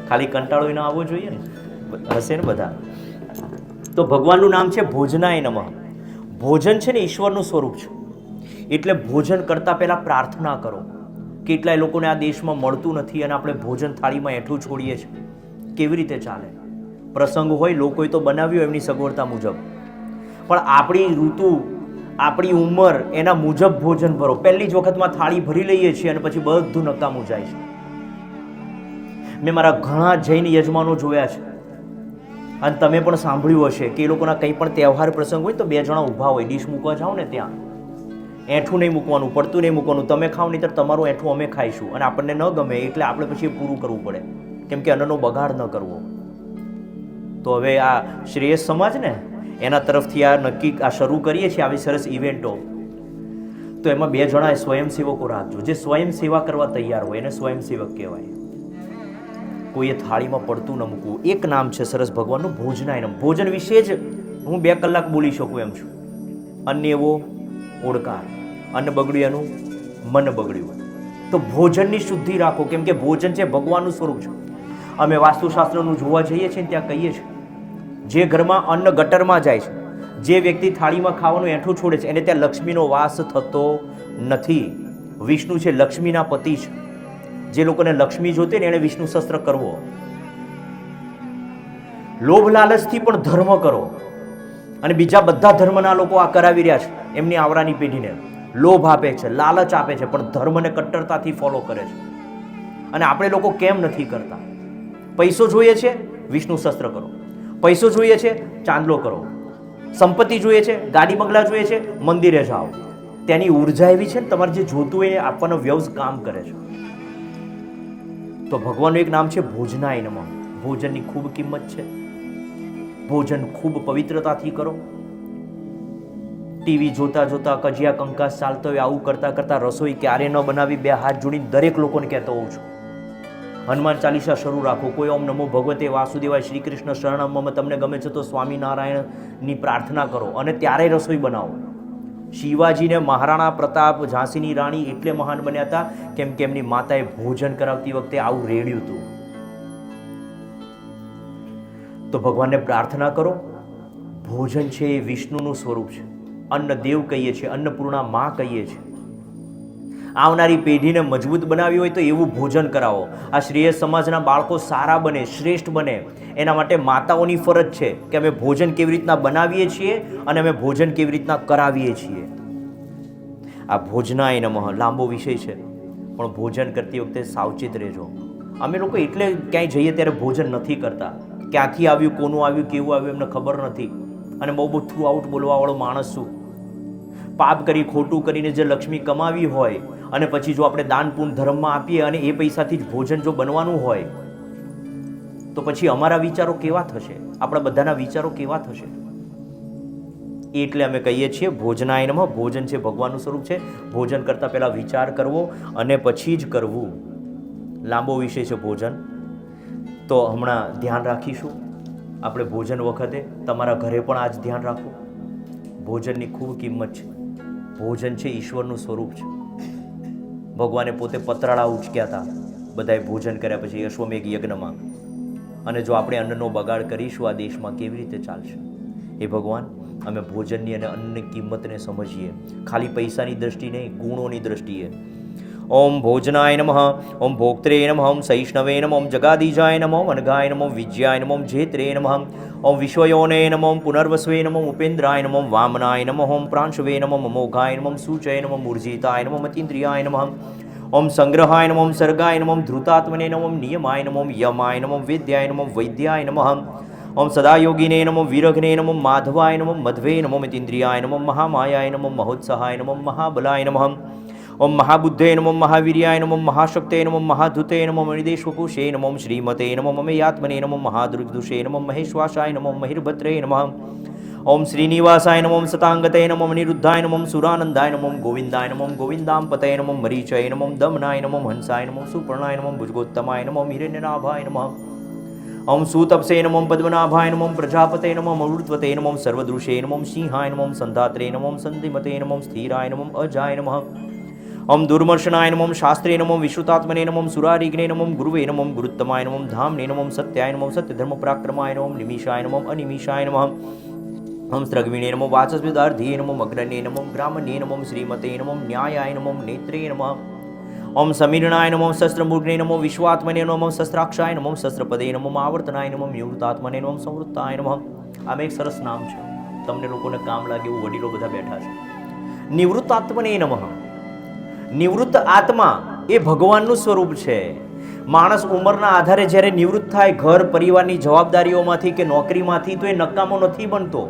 ખાલી કંટાળો ના આવવો જોઈએ ને, હશે ને બધા. તો ભગવાનનું નામ છે ભોજનાય નમઃ. ભોજન છે ને ઈશ્વરનું સ્વરૂપ છે. એટલે ભોજન કરતા પહેલા પ્રાર્થના કરો. કેટલાય લોકોને આ દેશમાં મળતું નથી અને આપણે ભોજન થાળીમાં એટલું છોડીએ છીએ. કેવી રીતે ચાલે? પ્રસંગ હોય, લોકોએ તો બનાવ્યો એમની સગવડતા મુજબ, પણ આપણી ઋતુ, આપણી ઉંમર એના મુજબ ભોજન ભરો. પહેલી જ વખતમાં થાળી ભરી લઈએ છીએ અને પછી બધું નકામું જાય છે. મેં મારા ઘણા જૈન યજમાનો જોયા છે અને તમે પણ સાંભળ્યું હશે કે એ લોકોના કંઈ પણ તહેવાર પ્રસંગ હોય તો 2 જણા ઊભા હોય. ડીશ મૂકવા જાઓ ને ત્યાં એઠું નહીં મૂકવાનું, પડતું નહીં મૂકવાનું. તમે ખાવ નહીં તો તમારું એઠું અમે ખાઈશું. અને આપણને ન ગમે એટલે આપણે પછી પૂરું કરવું પડે, કેમ કે અન્નનો બગાડ ન કરવો. તો હવે આ શ્રેયસ સમાજ ને એના તરફથી આ નક્કી આ શરૂ કરીએ છીએ આવી સરસ ઇવેન્ટો. તો એમાં 2 જણા સ્વયંસેવકો રાખજો, જે સ્વયં સેવા કરવા તૈયાર હોય એને સ્વયંસેવક કહેવાય. કોઈએ થાળીમાં પડતું ન મૂકવું. એક નામ છે સરસ ભગવાનનું, ભોજનાય નમઃ. ભોજન વિશે જ હું 2 કલાક બોલી શકું એમ છું. અન્ય એવો ઓડકાર, અન્ન બગડ્યું એનું મન બગડ્યું. તો ભોજનની શુદ્ધિ રાખો, કેમ કે ભોજન છે ભગવાનનું સ્વરૂપ છે. અમે વાસ્તુશાસ્ત્રનું જોવા જઈએ છીએ ત્યાં કહીએ છીએ, જે ઘરમાં અન્ન ગટરમાં જાય છે, જે વ્યક્તિ થાળીમાં ખાવાનું એઠું છોડે છે એને ત્યાં લક્ષ્મીનો વાસ થતો નથી. વિષ્ણુ છે લક્ષ્મીના પતિ છે. જે લોકોને લક્ષ્મી જોતી ને એને વિષ્ણુ શસ્ત્ર કરવો. લોભ લાલચથી પણ ધર્મ કરો. અને બીજા બધા ધર્મના લોકો આ કરાવી રહ્યા છે. એમની આવરાની પેઢીને લોભ આપે છે, લાલચ આપે છે, પણ ધર્મને કટ્ટરતાથી ફોલો કરે છે. અને આપણે લોકો કેમ નથી કરતા? પૈસો જોઈએ છે, વિષ્ણુ શસ્ત્ર કરો. પૈસો જોઈએ છે, ચાંદલો કરો. સંપત્તિ જોઈએ છે, ગાડી બંગલા જોઈએ છે, મંદિરે જાઓ. તેની ઉર્જા એવી છે ને, તમારે જે જોતું હોય એ આપવાનો વ્યવસ કામ કરે છે. તો ભગવાનનું એક નામ છે ભોજનાય નમઃ. ભોજનની ખૂબ કિંમત છે. ભોજન ખૂબ પવિત્રતાથી કરો. ટીવી જોતા જોતા કજિયા કંકાસ ચાલતો હોય આવું કરતા કરતા રસોઈ ક્યારે ન બનાવી 2 હાથ જોડીને દરેક લોકોને કહેતો હોઉં છું. હનુમાન ચાલીસા શરૂ રાખો. કોઈ ઓમ નમો ભગવતે વાસુદેવાય, શ્રી કૃષ્ણ શરણમ મમ, તમને ગમે છે તો સ્વામિનારાયણની પ્રાર્થના કરો અને ત્યારે રસોઈ બનાવો. શિવાજીને મહારાણા પ્રતાપ, ઝાંસીની રાણી એટલે મહાન બન્યા હતા કેમ કે એમની માતાએ ભોજન કરાવતી વખતે આવું રેડ્યું હતું. તો ભગવાનને પ્રાર્થના કરો. ભોજન છે એ વિષ્ણુનું સ્વરૂપ છે. અન્ન દેવ કહીએ છીએ, અન્નપૂર્ણા માં કહીએ છીએ. આવનારી પેઢીને મજબૂત બનાવી હોય તો એવું ભોજન કરાવો. આ શ્રેયસ સમાજના બાળકો સારા બને, શ્રેષ્ઠ બને, એના માટે માતાઓની ફરજ છે કે અમે ભોજન કેવી રીતના બનાવીએ છીએ અને અમે ભોજન કેવી રીતના કરાવીએ છીએ. આ ભોજનાય નમઃ લાંબો વિષય છે, પણ ભોજન કરતી વખતે સાવચેત રહેજો. અમે લોકો એટલે ક્યાંય જઈએ ત્યારે ભોજન નથી કરતા. ક્યાંથી આવ્યું, કોનું આવ્યું, કેવું આવ્યું એમને ખબર નથી. અને બહુ થ્રુ આઉટ બોલવાવાળો માણસ છું. પાપ કરી, ખોટું કરીને જે લક્ષ્મી કમાવી હોય અને પછી જો આપણે દાન પુણ્ય ધર્મમાં આપીએ અને એ પૈસાથી જ ભોજન જો બનવાનું હોય તો પછી અમારા વિચારો કેવા થશે, આપણા બધાના વિચારો કેવા થશે? એટલે અમે કહીએ છીએ ભોજનાય નમઃ. ભોજન છે ભગવાનનું સ્વરૂપ છે. ભોજન કરતા પહેલા વિચાર કરવો અને પછી જ કરવું. લાંબો વિષય છે ભોજન, તો હમણાં ધ્યાન રાખીશું આપણે ભોજન વખતે. તમારા ઘરે પણ આજ ધ્યાન રાખો. ભોજનની ખૂબ કિંમત છે. ભોજન છે ઈશ્વરનું સ્વરૂપ છે. ભગવાને પોતે પતરાળા ઉચક્યા હતા બધાએ ભોજન કર્યા પછી અશ્વમેઘ યજ્ઞમાં. અને જો આપણે અન્નનો બગાડ કરીશું આ દેશમાં કેવી રીતે ચાલશે? એ ભગવાન, અમે ભોજનની અને અન્નની કિંમતને સમજીએ, ખાલી પૈસાની દ્રષ્ટિ નહીં, ગુણોની દ્રષ્ટિએ. ઓમ ભોજનાય નમઃ, ઓમ ભોક્ત્રે નમઃ, ઓમ સૈષ્ણવે નમઃ, ઓમ જગાદીજાય નમઃ, ઓમ અનઘાય નમઃ, ઓમ વિજ્યાય નમઃ, ઓમ જેત્રે નમઃ, ઓમ વિશ્વયોને નમઃ, ઓમ પુનર્વસવે નમઃ, ઉપેન્દ્રાય નમઃ, વામનાય નમઃ, ઓમ પ્રાંશવે નમઃ, મોઘાય નમઃ, સૂચય નમઃ, મૂર્જિતાય નમઃ, મતીન્દ્રિયાય નમઃ, ઓમ સંગ્રહાય નમઃ, ઓમ સર્ગાય નમઃ, ધૃતાત્મને નમઃ, નિયમાય નમઃ, યમાય નમઃ, વેદ્યાય નમઃ, વૈદ્યાય નમઃ, ઓમ સદાયોગિને નમઃ, વિરઘ્ને નમઃ, માધવાય નમઃ, મધ્વે નમઃ, મતીન્દ્રિયાય નમઃ, મહામાયાય નમઃ, મહોત્સાહાય નમઃ, મહાબલાય નમઃ, ઓમ મહાબુદ્ધે નમઃ, મહાવીર્યાય નમઃ, મહાશક્તે નમઃ, મહાધુતે નમઃ, મણિદેશવપુષે નમઃ, શ્રીમતે નમઃ, મમેયાત્મને નમઃ, મહાદુર્ગદુષે નમઃ, મહેશ્વાસાય નમઃ, મહિર્ભદ્રે નમઃ, ઓમ શ્રીનિવાસાય નમઃ, સતાંગતે નમઃ, નિરુદ્ધાય નમઃ, સુરાનંદાય નમઃ, ગોવિંદાય નમઃ, ગોવિંદાંપતય નમઃ, મરીચય નમઃ, દમનાય નમઃ, હંસાય નમઃ, સુપર્ણાય નમઃ, ભુજગોત્તમાય નમઃ, હિરણ્યનાભાય નમઃ, ઓમ સુતપસે નમઃ, પદ્મનાભાય નમઃ, પ્રજાપતે નમઃ, મરુત્વતે નમઃ, સર્વદૃશે નમઃ, સિંહાય નમઃ, સંધાત્રે નમઃ, સંધિમતે નમઃ, સ્થિરાય નમઃ, અજાય નમઃ, ઓમ દુર્મર્શનાય નમઃ, શાસ્ત્રે નમઃ, વિશ્રુતાત્મને નમઃ, સુરારિગ્ને નમઃ, ગુરુવે નમઃ, ગુરુત્તમાય નમઃ, ધામને નમઃ, સત્યાય નમઃ, સત્યધર્મ પરાક્રમાય નમઃ, નિમિષાય નમઃ, અનિમિષાય નમઃ, ઓમ સ્ત્રગ્વિણે નમઃ, વાચસ્પતિદાર્ધ્યે નમઃ, અગ્રણ્યે નમઃ, બ્રાહ્મણ્યે નમઃ, શ્રીમતે નમઃ, ન્યાયાય નમઃ, નેત્રે નમઃ, ઓમ સમીરણાય નમઃ, શસ્ત્રમૂર્ધને નમઃ, વિશ્વાત્મને નમઃ, શસ્ત્રાક્ષાય નમઃ, શસ્ત્રપદે નમઃ, આવર્તનાય નમઃ, નિવૃત્તાત્મને નમઃ, સંવૃત્તાય નમઃ. આમાં એક સરસ નામ છે, તમને લોકોને કામ લાગે એવું વડીલો બધા બેઠા છે. નિવૃત્તાત્મને નમઃ. નિવૃત્ત આત્મા એ ભગવાનનું સ્વરૂપ છે. માણસ ઉંમરના આધારે જ્યારે નિવૃત્ત થાય ઘર પરિવારની જવાબદારીઓમાંથી કે નોકરીમાંથી, તો એ નકામો નથી બનતો.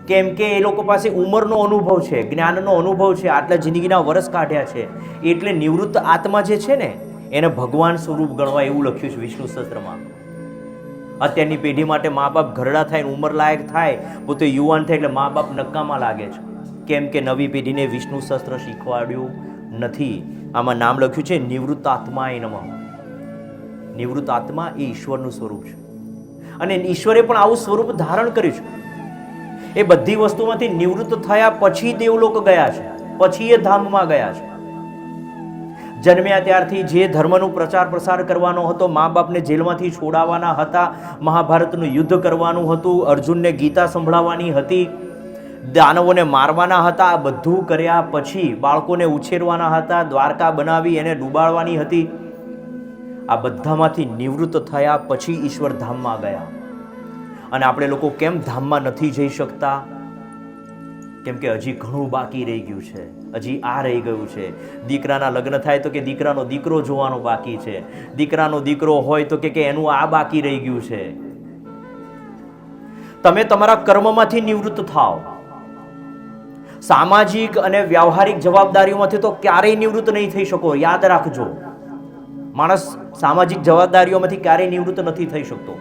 કેમ કે એ લોકો પાસે ઉંમરનો અનુભવ છે, જ્ઞાનનો અનુભવ છે, આટલા જિંદગીના વર્ષ કાઢ્યા છે. એટલે નિવૃત્ત આત્મા જે છે ને એને ભગવાન સ્વરૂપ ગણવા એવું લખ્યું છે વિષ્ણુ સહસ્ત્રમાં. અત્યારની પેઢી માટે મા બાપ ઘરડા થાય, ઉંમર લાયક થાય, પોતે યુવાન થાય એટલે મા બાપ નકામા લાગે છે. કેમ કે નવી પેઢીને વિષ્ણુ સહસ્ત્ર શીખવાડ્યું નથી. આમાં નામ લખ્યું છે નિવૃત્ત આત્માય નમઃ. નિવૃત્ત આત્મા એ ઈશ્વરનું સ્વરૂપ છે અને ઈશ્વરે પણ આવું સ્વરૂપ ધારણ કર્યું છે. એ બધી વસ્તુમાંથી નિવૃત્ત થયા પછી દેવલોક ગયા છે, પછી એ ધામમાં ગયા છે. જન્મ્યા ત્યારથી જે ધર્મનો પ્રચાર પ્રસાર કરવાનો હતો, મા બાપને જેલમાંથી છોડાવવાના હતા, મહાભારતનું યુદ્ધ કરવાનું હતું, અર્જુનને ગીતા સંભળાવવાની હતી, દાનવોને મારવાના હતા, આ બધું કર્યા પછી બાળકોને ઉછેરવાના હતા, દ્વારકા બનાવી એને ડૂબાડવાની હતી. આ બધામાંથી નિવૃત્ત થયા પછી ઈશ્વર ધામમાં ગયા. અને આપણે લોકો કેમ ધામમાં નથી જઈ શકતા? કેમ કે હજી ઘણું બાકી રહી ગયું છે. હજી આ રહી ગયું છે, દીકરાના લગ્ન થાય તો કે દીકરાનો દીકરો જોવાનો બાકી છે, દીકરાનો દીકરો હોય તો કે એનું આ બાકી રહી ગયું છે. તમે તમારા કર્મમાંથી નિવૃત્ત થાઓ. સામાજિક અને વ્યવહારિક જવાબદારીઓમાંથી તો ક્યારેય નિવૃત્ત નહીં થઈ શકો. યાદ રાખજો, માણસ સામાજિક જવાબદારીઓમાંથી ક્યારેય નિવૃત્ત નથી થઈ શકતો.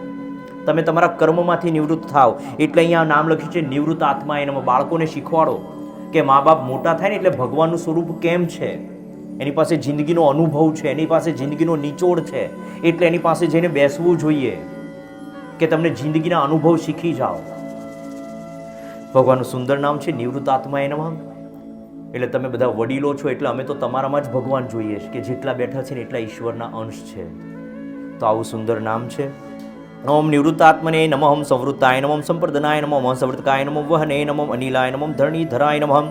તમે તમારા કર્મમાંથી નિવૃત્ત થાવ. એટલે અહીંયા નામ લખ્યું છે નિવૃત્ત આત્મા. એને બાળકોને શીખવાડો કે મા બાપ મોટા થાય ને એટલે ભગવાનનું સ્વરૂપ કેમ છે, એની પાસે જિંદગીનો અનુભવ છે, એની પાસે જિંદગીનો નિચોડ છે. એટલે એની પાસે જઈને બેસવું જોઈએ કે તમને જિંદગીના અનુભવ શીખી જાઓ. ભગવાનનું સુંદર નામ છે નિવૃત્ત આત્મા નમઃ. એટલે તમે બધા વડીલો છો એટલે અમે તો તમારામાં જ ભગવાન જોઈએ છે કે જેટલા બેઠા છે ને એટલા ઈશ્વરના અંશ છે. તો આવું સુંદર નામ છે. ઓમ નિવૃત્તાત્મને નમઃ, ઓમ સંવૃત્તાય નમઃ, ઓમ સંપ્રદનાય નમઃ, ઓમ સંવૃત્તકાય નમઃ, વહને નમઃ, અનિલાય નમઃ, ધરણીધરાય નમઃ,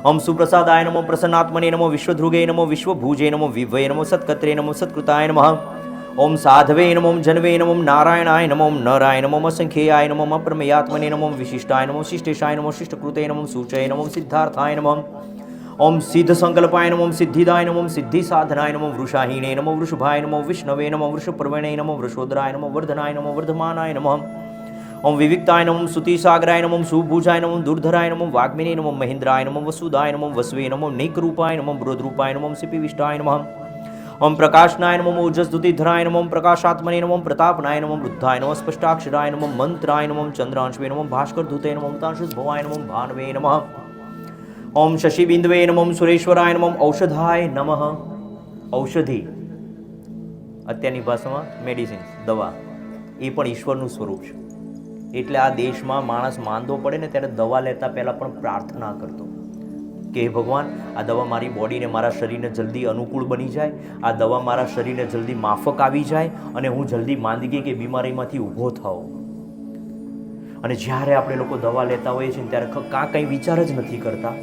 ઓમ સુપ્રસાદાય નમઃ, પ્રસન્નાત્મને નમઃ, વિશ્વધૃગે નમઃ, વિશ્વભુજે નમઃ, વિભવે નમઃ, સત્કત્રે નમઃ, સત્કૃતાય નમઃ, ઓમ સાધવે નમઃ, ઓમ જનવે નમઃ, નારાયણાય નમઃ, ઓમ નરાય નમઃ, અસંખ્યેયાય નમઃ, અપ્રમેયાત્મને નમઃ, વિશિષ્ટાય નમઃ, શિષ્ટેશાય નમઃ, શિષ્ટકૃતે નમઃ, સૂચય નમઃ, સિદ્ધાર્થાય નમઃ, ઓમ સિદ્ધ સંકલ્પાય નમઃ, ઓમ સિદ્ધિદાય નમઃ, ઓમ સિદ્ધિ સાધનાય નમઃ, વૃષાહીને નમઃ, વૃષભાય નમઃ, વિષ્ણવે નમઃ, વૃષપર્વણે નમઃ, વૃષોદરાય નમઃ, વર્ધનાય નમઃ, વર્ધમાનાય નમઃ. ઓમ વિવિક્તાય નમઃ, સુતિસાગરાય નમઃ, સુભુજાય નમઃ, દુર્ધરાય નમઃ, વાગ્મિને નમઃ, મહેન્દ્રાય નમઃ, વસુદાય નમઃ, વસવે નમઃ, નૈકરૂપાય નમઃ, બૃહદ્રૂપાય નમઃ, સિપિવિષ્ટાય નમઃ. ઓમ પ્રકાશનાય નમઃ, ઓજસ્દુતિધરાય નમઃ, પ્રકાશાત્મને નમઃ, પ્રતાપનાય નમઃ, વૃદ્ધાય નમઃ, સ્પષ્ટાક્ષરાય નમઃ, મંત્રાય નમઃ, ચંદ્રાંશવે નમઃ, ભાસ્કરધૂતે નમઃ, તાંશુભવાય નમઃ, ભાનવે નમઃ. ઓમ શશિબિંદવે નમઃ, સુરેશ્વરાય નમઃ, ઔષધાય નમઃ. ઔષધિ અત્યારની ભાષામાં મેડિસિન, દવા, એ પણ ઈશ્વરનું સ્વરૂપ છે. એટલે આ દેશમાં માણસ માંદો પડે ને ત્યારે દવા લેતા પહેલાં પણ પ્રાર્થના કરતો કે હે ભગવાન, આ દવા મારી બોડીને, મારા શરીરને જલ્દી અનુકૂળ બની જાય, આ દવા મારા શરીરને જલ્દી માફક આવી જાય અને હું જલ્દી માંદગી કે બીમારીમાંથી ઊભો થાઉં. અને જ્યારે આપણે લોકો દવા લેતા હોઈએ છીએ ત્યારે કાં કંઈ વિચાર જ નથી કરતા,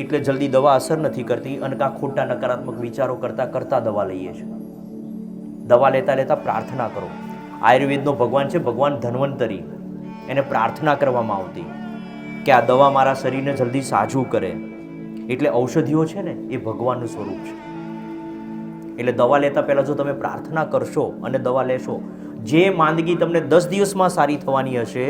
એટલે જલ્દી દવા અસર નથી કરતી, અને કાં ખોટા નકારાત્મક વિચારો કરતા દવા લઈએ છીએ. દવા લેતા લેતા પ્રાર્થના કરો. આયુર્વેદનો ભગવાન છે ભગવાન ધન્વંતરી, એને પ્રાર્થના કરવામાં આવતી કે આ દવા મારા શરીરને જલ્દી સાજું કરે. એટલે ઔષધિઓ છે ને એ ભગવાનનું સ્વરૂપ છે. એટલે દવા લેતા પહેલાં જો તમે પ્રાર્થના કરશો અને દવા લેશો, જે માંદગી તમને 10 દિવસમાં સારી થવાની હશે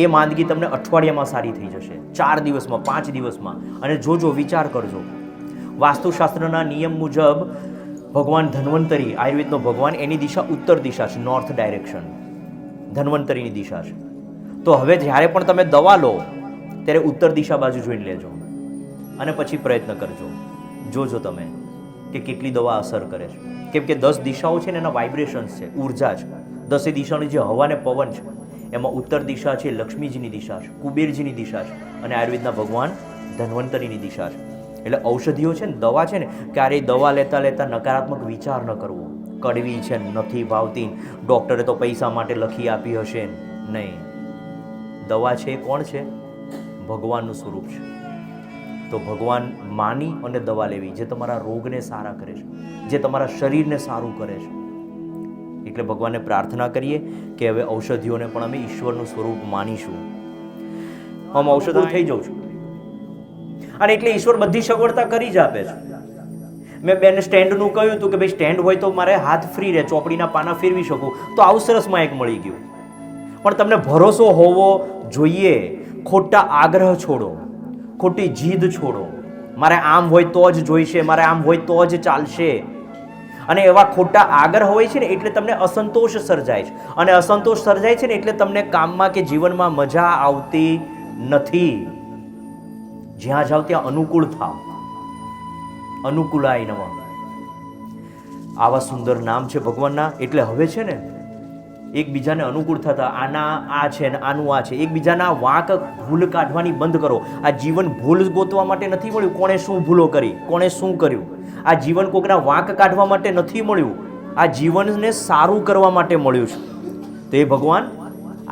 એ માંદગી તમને અઠવાડિયામાં સારી થઈ જશે, 4 દિવસમાં, 5 દિવસમાં. અને જોજો, વિચાર કરજો, વાસ્તુશાસ્ત્રના નિયમ મુજબ ભગવાન ધન્વંતરી, આયુર્વેદનો ભગવાન, એની દિશા ઉત્તર દિશા છે, નોર્થ ડાયરેક્શન ધન્વંતરીની દિશા છે. તો હવે જ્યારે પણ તમે દવા લો ત્યારે ઉત્તર દિશા બાજુ જોઈને લેજો અને પછી પ્રયત્ન કરજો. જોજો તમે કે કેટલી દવા અસર કરે છે. કેમ કે 10 દિશાઓ છે ને એના વાઇબ્રેશન્સ છે, ઉર્જા છે. 10 દિશાની જે હવા ને પવન છે એમાં ઉત્તર દિશા છે લક્ષ્મીજીની દિશા છે, કુબેરજીની દિશા છે, અને આયુર્વેદના ભગવાન ધન્વંતરીની દિશા છે. એટલે ઔષધિઓ છે ને, દવા છે ને, ક્યારેય દવા લેતા લેતા નકારાત્મક વિચાર ન કરવો. કડવી છે, નથી ભાવતી, ડૉક્ટરે તો પૈસા માટે લખી આપી હશે. નહીં, દવા છે એ કોણ છે? ભગવાનનું સ્વરૂપ છે. તો ભગવાન માની અને દવા લેવી, જે તમારા રોગને સારા કરે છે, જે તમારા શરીરને સારું કરે છે. એટલે ભગવાનને પ્રાર્થના કરીએ કે હવે ઔષધિઓને પણ અમે ઈશ્વરનું સ્વરૂપ માનીશું. હું ઔષધો થઈ જાઉં છું, અને એટલે ઈશ્વર બધી સગવડતા કરી જ આપે છે. મેં બેન સ્ટેન્ડનું કહ્યું હતું કે ભાઈ સ્ટેન્ડ હોય તો મારે હાથ ફ્રી રહે, ચોપડીના પાના ફેરવી શકું, તો આવું સરસમાં એક મળી ગયું. પણ તમને ભરોસો હોવો જોઈએ. ખોટા આગ્રહ છોડો, ખોટી જીદ છોડો. મારે આમ હોય તો જ જોઈશે, મારે આમ હોય તો જ ચાલશે. અને એવા ખોટા આગ્રહ હોય છે ને એટલે તમને અસંતોષ સર્જાય છે, અને અસંતોષ સર્જાય છે ને એટલે તમને કામમાં કે જીવનમાં મજા આવતી નથી. જ્યાં જાઓ ત્યાં અનુકૂળ થાવ. અનુકૂલાય નમઃ. આવા સુંદર નામ છે ભગવાનના. એટલે હવે છે ને એકબીજાને અનુકૂળ થતા, આના આ છે ને આનું આ છે, એકબીજાના વાંક ભૂલ કાઢવાની બંધ કરો. આ જીવન ભૂલ ગોતવા માટે નથી મળ્યું, કોણે શું ભૂલો કરી, કોણે શું કર્યું. આ જીવન કોકના વાંક કાઢવા માટે નથી મળ્યું, આ જીવનને સારું કરવા માટે મળ્યું છે. તો એ ભગવાન,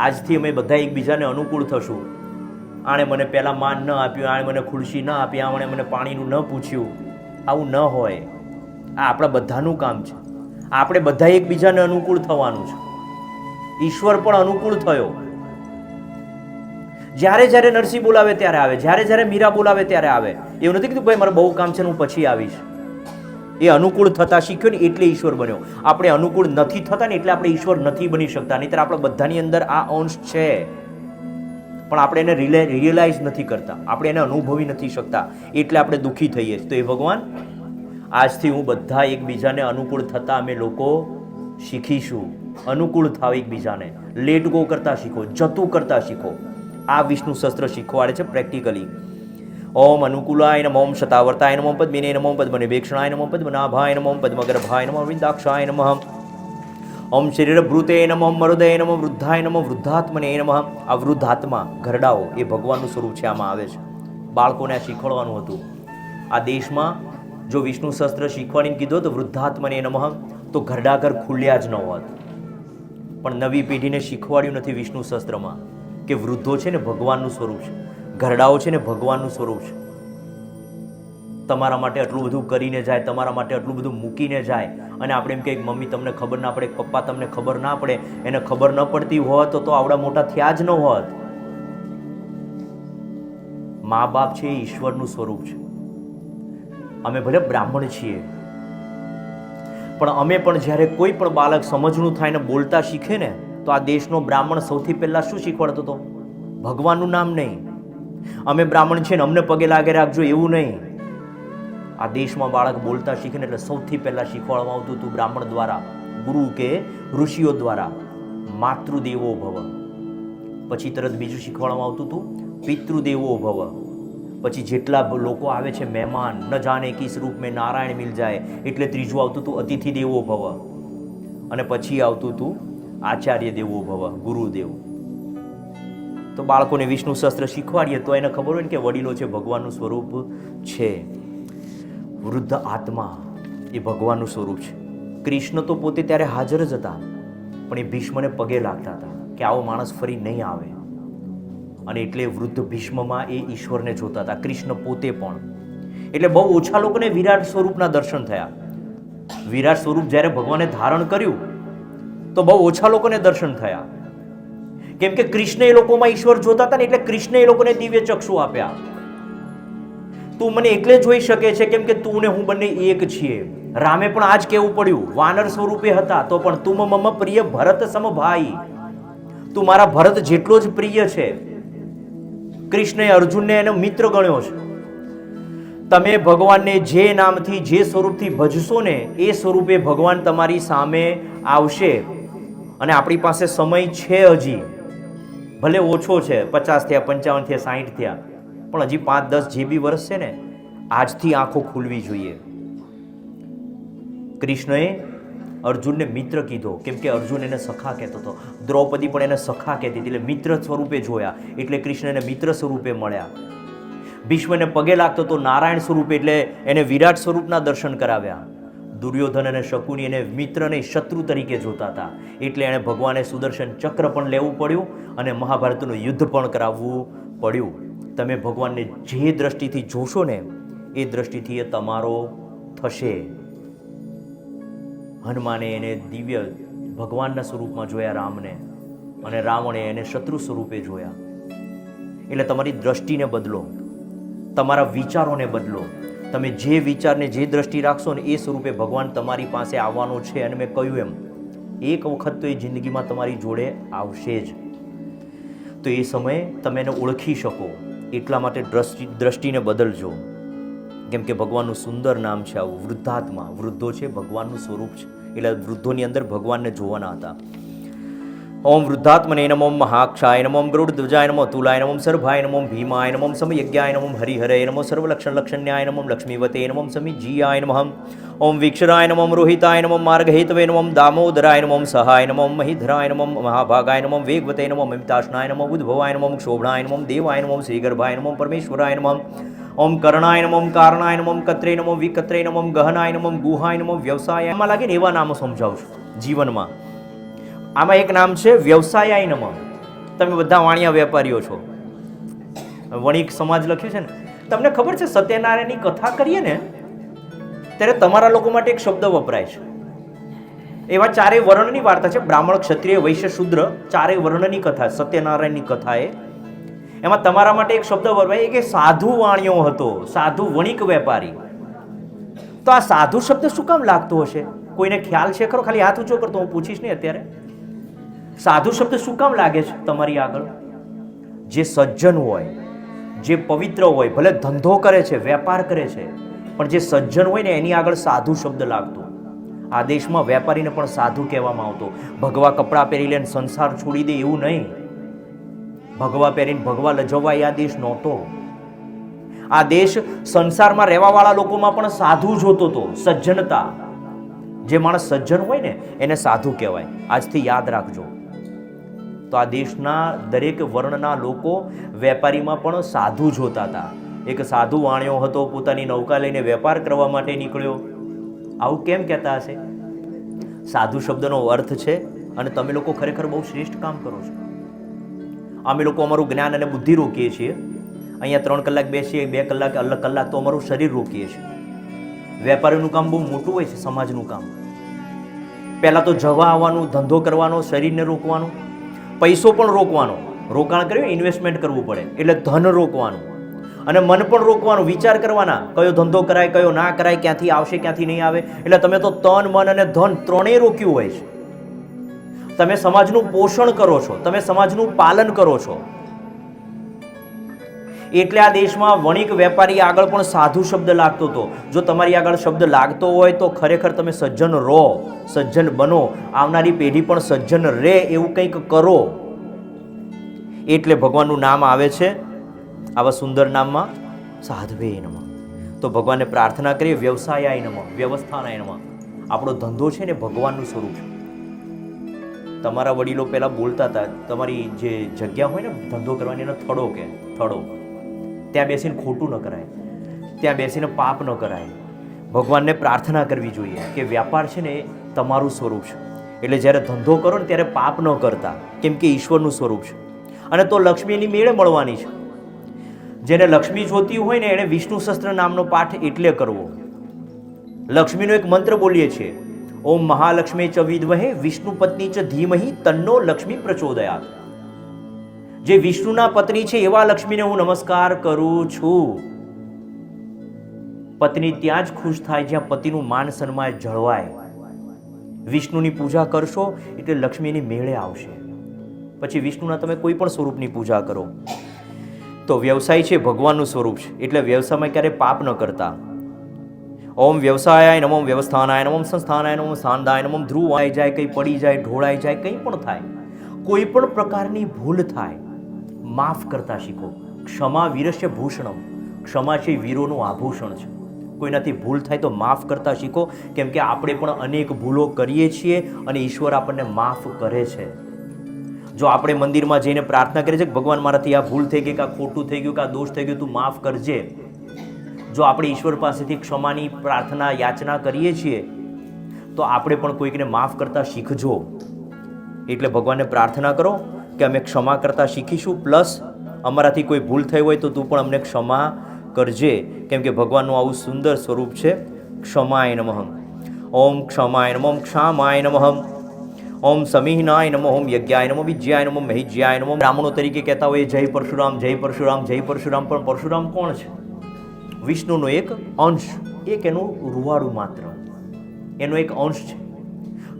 આજથી અમે બધા એકબીજાને અનુકૂળ થશું. આણે મને પહેલાં માન ન આપ્યું, આણે મને ખુરશી ન આપી, આણે મને પાણીનું ન પૂછ્યું. આવું ન હોય. આ આપણા બધાનું કામ છે. આપણે બધા એકબીજાને અનુકૂળ થવાનું છે. ઈશ્વર પણ અનુકૂળ થયો. જ્યારે જ્યારે નરસિંહ બોલાવે ત્યારે આવે, જ્યારે જ્યારે મીરા બોલાવે ત્યારે આવે. એવું નથી કીધું ભાઈ મારે બહુ કામ છે હું પછી આવીશ. એ અનુકૂળ થતા શીખ્યો ને એટલે ઈશ્વર બન્યો. આપણે અનુકૂળ નથી થતા ને એટલે આપણે ઈશ્વર નથી બની શકતા. નહીંતર આપણા બધાની અંદર આ અંશ છે, પણ આપણે એને રિયલાઇઝ નથી કરતા, આપણે એને અનુભવી નથી શકતા, એટલે આપણે દુઃખી થઈએ. તો એ ભગવાન, આજથી હું બધા એકબીજાને અનુકૂળ થતા અમે લોકો શીખીશું. અનુકૂળ થાવ એકબીજાને, લેટ ગો કરતા શીખો, જતું કરતા શીખો. આ વિષ્ણુ શસ્ત્ર શીખવાડે છે પ્રેક્ટિકલી. ઓમ અનુકૂલાય નમઃ, ઓમ શતાવર્તાય નમઃ, પદ્મિને નમઃ, પદ્મનિભેક્ષણાય નમઃ, પદ્મનાભાય નમઃ, પદ્મગર્ભાય નમઃ, વિંદાક્ષાય નમઃ. ઓમ શરીરભૃતે નમઃ, મરુદય નમઃ, વૃદ્ધાય નમઃ, વૃદ્ધાત્મને નમઃ. આ વૃદ્ધાત્મા, ઘરડાઓ, એ ભગવાનનું સ્વરૂપ છે. આમાં આવે છે. બાળકોને આ શીખવાડવાનું હતું. આ દેશમાં જો વિષ્ણુ શસ્ત્ર શીખવાડીને કીધું તો વૃદ્ધાત્મને નમઃ, તો ઘરડા ઘર ખુલ્યા જ ન હોત. પણ નવી પેઢીને શીખવાડ્યું નથી વિષ્ણુ શસ્ત્રમાં કે વૃદ્ધો છે ને ભગવાનનું સ્વરૂપ છે, ઘરડાઓ છે ને ભગવાનનું સ્વરૂપ છે. તમારા માટે આટલું બધું કરીને જાય, તમારા માટે આટલું બધું મૂકીને જાય, અને આપણે એમ કે મમ્મી તમને ખબર ના પડે, પપ્પા તમને ખબર ના પડે. એને ખબર ન પડતી હોત તો આવડા મોટા થયા જ ન હોત. મા બાપ છે એ ઈશ્વરનું સ્વરૂપ છે. અમે ભલે બ્રાહ્મણ છીએ, પણ અમે પણ જ્યારે કોઈ પણ બાળક સમજણું થાય ને બોલતા શીખે ને, તો આ દેશનો બ્રાહ્મણ સૌથી પહેલા શું શીખવાડતો હતો? ભગવાનનું નામ નહીં. અમે બ્રાહ્મણ છીએ ને અમને પગે લાગે રાખજો એવું નહીં. આ દેશમાં બાળક બોલતા શીખે ને એટલે સૌથી પહેલા શીખવાડવામાં આવતું હતું બ્રાહ્મણ દ્વારા, ગુરુ કે ઋષિઓ દ્વારા, માતૃદેવો ભવ. પછી તરત બીજું શીખવાડવામાં આવતું હતું પિતૃદેવો ભવ. પછી જેટલા લોકો આવે છે મહેમાન, ન જાણે કિસ રૂપ મેં નારાયણ મિલ જાય, એટલે ત્રીજું આવતું હતું અતિથિ દેવો ભવ. અને પછી આવતું હતું આચાર્ય દેવો ભવ, ગુરુદેવ. તો બાળકોને વિષ્ણુ શસ્ત્ર શીખવાડીએ તો એને ખબર હોય ને કે વડીલો છે ભગવાનનું સ્વરૂપ છે. વૃદ્ધ આત્મા એ ભગવાનનું સ્વરૂપ છે. કૃષ્ણ તો પોતે ત્યારે હાજર જ હતા, પણ એ ભીષ્મને પગે લાગતા હતા કે આવો માણસ ફરી નહીં આવે. અને એટલે વૃદ્ધ ભીષ્મમાં એ ઈશ્વરને જોતા હતા, કૃષ્ણ પોતે પણ. એટલે બહુ ઓછા લોકોને વિરાટ સ્વરૂપના દર્શન થયા. વિરાટ સ્વરૂપ જ્યારે ભગવાને ધારણ કર્યું તો બહુ ઓછા લોકોને દર્શન થયા, કેમ કે કૃષ્ણ એ લોકોમાં ઈશ્વર જોતા હતા ને, એટલે કૃષ્ણ એ લોકોને દિવ્ય ચક્ષુ આપ્યા. તું મને એકલે જોઈ શકે છે કેમ કે તું ને હું બંને એક છીએ. રામે પણ આજ કેવું પડ્યું, વાનર સ્વરૂપે હતા તો પણ તુમ મમ પ્રિય ભરત સમ ભાઈ, તું મારા ભરત જેટલો જ પ્રિય છે. કૃષ્ણએ અર્જુનને એનો મિત્ર ગણ્યો છે. તમે ભગવાનને જે નામથી જે સ્વરૂપથી ભજશો ને એ સ્વરૂપે ભગવાન તમારી સામે આવશે. અને આપણી પાસે સમય છે હજી, ભલે ઓછો છે, 50 થયા, 55 થયા, 60 થયા, પણ હજી 5-10 જે બી વર્ષ છે ને, આજથી આંખો ખુલવી જોઈએ. કૃષ્ણએ અર્જુનને મિત્ર કીધો, કેમ કે અર્જુન એને સખા કહેતો હતો. દ્રૌપદી પણ એને સખા કહેતી હતી, એટલે મિત્ર સ્વરૂપે જોયા, એટલે કૃષ્ણ એને મિત્ર સ્વરૂપે મળ્યા. ભીષ્મને પગે લાગતો તો નારાયણ સ્વરૂપે, એટલે એને વિરાટ સ્વરૂપના દર્શન કરાવ્યા. દુર્યોધન અને શકુની એને મિત્ર નહીં શત્રુ તરીકે જોતા હતા, એટલે એણે ભગવાને સુદર્શન ચક્ર પણ લેવું પડ્યું અને મહાભારતનું યુદ્ધ પણ કરાવવું પડ્યું. તમે ભગવાનને જે દ્રષ્ટિથી જોશો ને એ દ્રષ્ટિથી એ તમારો થશે. હનુમાને એને દિવ્ય ભગવાનના સ્વરૂપમાં જોયા રામને, અને રાવણે એને શત્રુ સ્વરૂપે જોયા. એટલે તમારી દ્રષ્ટિને બદલો, તમારા વિચારોને બદલો. તમે જે વિચારને જે દ્રષ્ટિ રાખશો ને એ સ્વરૂપે ભગવાન તમારી પાસે આવવાનો છે. અને મેં કહ્યું એમ, એક વખત તો એ જિંદગીમાં તમારી જોડે આવશે જ. તો એ સમયે તમે એને ઓળખી શકો, એટલા માટે દ્રષ્ટિને બદલજો. કેમ કે ભગવાનનું સુંદર નામ છે આવું, વૃદ્ધાત્મા. વૃદ્ધો છે ભગવાનનું સ્વરૂપ છે, એટલે વૃદ્ધોની અંદર ભગવાનને જોવાના હતા. ઓમ વૃદ્ધાત્મને નમો મહાક્ષાય નમો ગરુડધ્વજાય નમો તુલાય નમો સર્ભાય નમો ભીમાય નમો સમયજ્ઞાય નમો હરિહરે નમો સર્વલક્ષણ લક્ષણ્યાય નમો લક્ષ્મીવતે નમો સમિજીયાય નમઃ. ઓમ વીક્ષરાય નમો રોહિતાય નમો માર્ગહેતવે નમો દામોદરાય નમો સહાય નમો મહિધરાય નમો મહાભાગાય નમો વેગવતે નમો મમિતાશનાય નમો ઉદ્ભવાય નમો ક્ષોભણાય નમો દેવાય નમો શ્રીગર્ભાય નમો પરમેશ્વરાય નમઃ. ઓમ કરણાય નમો કારણાય નમો કત્રે નમો વિકત્રે નમો ગહનાય નમો ગુહાય નમો વ્યવસાય. એમાં લાગે ને એવા નામો સમજાવું છું જીવનમાં. આમાં એક નામ છે વ્યવસાય નમઃ. તમે બધા વાણિયા વેપારીઓ છો, વણિક સમાજ લખ્યું છે ને. તમને ખબર છે સત્યનારાયણની કથા કરીએ ને ત્યારે તમારા લોકો માટે એક શબ્દ વપરાય છે. એવા ચારેય વર્ણની વાર્તા છે, બ્રાહ્મણ, ક્ષત્રિય, વૈશ્ય, શૂદ્ર, ચારેય વર્ણની કથા સત્યનારાયણની કથા. એમાં તમારા માટે એક શબ્દ વપરાય કે સાધુ વાણિયો હતો, સાધુ વણિક વેપારી. તો આ સાધુ શબ્દ શું કામ લાગતો હશે? કોઈને ખ્યાલ છે ખરો? ખાલી હાથ ઊંચો કરતો, હું પૂછીશ નહીં અત્યારે. સાધુ શબ્દ શું કામ લાગે છે તમારી આગળ? જે સજ્જન હોય, જે પવિત્ર હોય, ભલે ધંધો કરે છે, વેપાર કરે છે, પણ જે સજ્જન હોય ને એની આગળ સાધુ શબ્દ લાગતો. આ દેશમાં વેપારીને પણ સાધુ કહેવામાં આવતો. ભગવા કપડાં પહેરી લે સંસાર છોડી દે એવું નહીં. ભગવા પહેરીને ભગવા લજવાય આ દેશ નહોતો. આ દેશ સંસારમાં રહેવાવાળા લોકોમાં પણ સાધુ જોતો હતો, સજ્જનતા. જે માણસ સજ્જન હોય ને એને સાધુ કહેવાય. આજથી યાદ રાખજો. તો આ દેશના દરેક વર્ણના લોકો વેપારીમાં પણ સાધુ જોતા હતા. એક સાધુ વાણિયો હતો, પોતાની નૌકા લઈને વેપાર કરવા માટે નીકળ્યો. આવું કેમ કહેતા હશે? સાધુ શબ્દનો અર્થ છે અને તમે લોકો ખરેખર બહુ શ્રેષ્ઠ કામ કરો છો. અમે લોકો અમારું જ્ઞાન અને બુદ્ધિ રોકીએ છીએ. અહીંયા 3 કલાક બેસીએ, 2 કલાક અલગ કલાક તો અમારું શરીર રોકીએ છીએ. વેપારીનું કામ બહુ મોટું હોય છે, સમાજનું કામ. પહેલાં તો જવા આવવાનું, ધંધો કરવાનો, શરીરને રોકવાનું, પૈસો પણ રોકવાનો. રોકાણ કર્યું, ઇન્વેસ્ટમેન્ટ કરવું પડે એટલે ધન રોકવાનું. અને મન પણ રોકવાનું, વિચાર કરવાના, કયો ધંધો કરાય, કયો ના કરાય, ક્યાંથી આવશે, ક્યાંથી નહીં આવે. એટલે તમે તો તન, મન અને ધન ત્રણેય રોક્યું હોય છે. તમે સમાજનું પોષણ કરો છો, તમે સમાજનું પાલન કરો છો. એટલે આ દેશમાં વણિક વેપારી આગળ પણ સાધુ શબ્દ લાગતો હતો. જો તમારી આગળ શબ્દ લાગતો હોય તો ખરેખર તમે સજ્જન રહો, સજ્જન બનો, આવનારી પેઢી પણ સજ્જન રહે એવું કંઈક કરો. એટલે ભગવાનનું નામ આવે છે આવા સુંદર નામમાં સાધવે નમઃ. તો ભગવાનને પ્રાર્થના કરીએ, વ્યવસાયાય નમઃ, વ્યવસ્થાનાય નમઃ. આપણો ધંધો છે ને ભગવાનનું સ્વરૂપ છે. તમારા વડીલો પહેલા બોલતા હતા, તમારી જે જગ્યા હોય ને ધંધો કરવાની, એને થડો કે થડો. ત્યાં બેસીને ખોટું ન કરાય, ત્યાં બેસીને પાપ ન કરાય. ભગવાનને પ્રાર્થના કરવી જોઈએ કે વ્યાપાર છે ને એ તમારું સ્વરૂપ છે. એટલે જ્યારે ધંધો કરો ને ત્યારે પાપ ન કરતા, કેમ કે ઈશ્વરનું સ્વરૂપ છે. અને તો લક્ષ્મીની મેળે મળવાની છે. જેને લક્ષ્મી જોતી હોય ને એને વિષ્ણુ સહસ્ત્ર નામનો પાઠ એટલે કરવો. લક્ષ્મીનો એક મંત્ર બોલીએ છીએ, ઓમ મહાલક્ષ્મી ચ વિદ્મહે વિષ્ણુ પત્ની ચ ધીમહિ તન્નો લક્ષ્મી પ્રચોદયાત. જે વિષ્ણુના પત્ની છે એવા લક્ષ્મીને હું નમસ્કાર કરું છું. પત્ની ત્યાં જ ખુશ થાય જ્યાં પતિનું માન સન્માન જળવાય. વિષ્ણુની પૂજા કરશો એટલે લક્ષ્મીની મેળે આવશે. પછી વિષ્ણુના તમે કોઈ પણ સ્વરૂપની પૂજા કરો. તો વ્યવસાય છે ભગવાનનું સ્વરૂપ છે, એટલે વ્યવસાયમાં ક્યારે પાપ ન કરતા. ઓમ વ્યવસાયાય નમઃ, વ્યવસ્થાનાય નમઃ, સંસ્થાનાય નમઃ, સાંદાય નમઃ. ધ્રુવાઈ જાય, કંઈ પડી જાય, ઢોળાઈ જાય, કંઈ પણ થાય, કોઈ પણ પ્રકારની ભૂલ થાય, માફ કરતા શીખો. ક્ષમા વીરસ્ય ભૂષણમ. ક્ષમા છે વીરોનું આભૂષણ છે. કોઈનાથી ભૂલ થાય તો માફ કરતા શીખો, કેમ કે આપણે પણ અનેક ભૂલો કરીએ છીએ અને ઈશ્વર આપણને માફ કરે છે. જો આપણે મંદિરમાં જઈને પ્રાર્થના કરીએ છીએ કે ભગવાન મારાથી આ ભૂલ થઈ ગઈ, કે આ ખોટું થઈ ગયું, કે આ દોષ થઈ ગયો, તું માફ કરજે. જો આપણે ઈશ્વર પાસેથી ક્ષમાની પ્રાર્થના યાચના કરીએ છીએ તો આપણે પણ કોઈકને માફ કરતા શીખજો. એટલે ભગવાનને પ્રાર્થના કરો કે અમે ક્ષમા કરતા શીખીશું, પ્લસ અમારાથી કોઈ ભૂલ થઈ હોય તો તું પણ અમને ક્ષમા કરજે, કેમ કે ભગવાનનું આવું સુંદર સ્વરૂપ છે. ક્ષમાય નમઃ. ઓમ ક્ષમાય નમઃ, ક્ષામાય નમઃ. ઓમ સમિહનાય નમઃ, ઓમ યજ્ઞાય નમઃ, વિજ્યાય નમઃ, મહિજ્યાય નમઃ. બ્રાહ્મણો તરીકે કહેતા હોય જય પરશુરામ, જય પરશુરામ, જય પરશુરામ. પણ પરશુરામ કોણ છે? વિષ્ણુનો એક અંશ, એક એનું રૂવાડું માત્ર, એનો એક અંશ છે.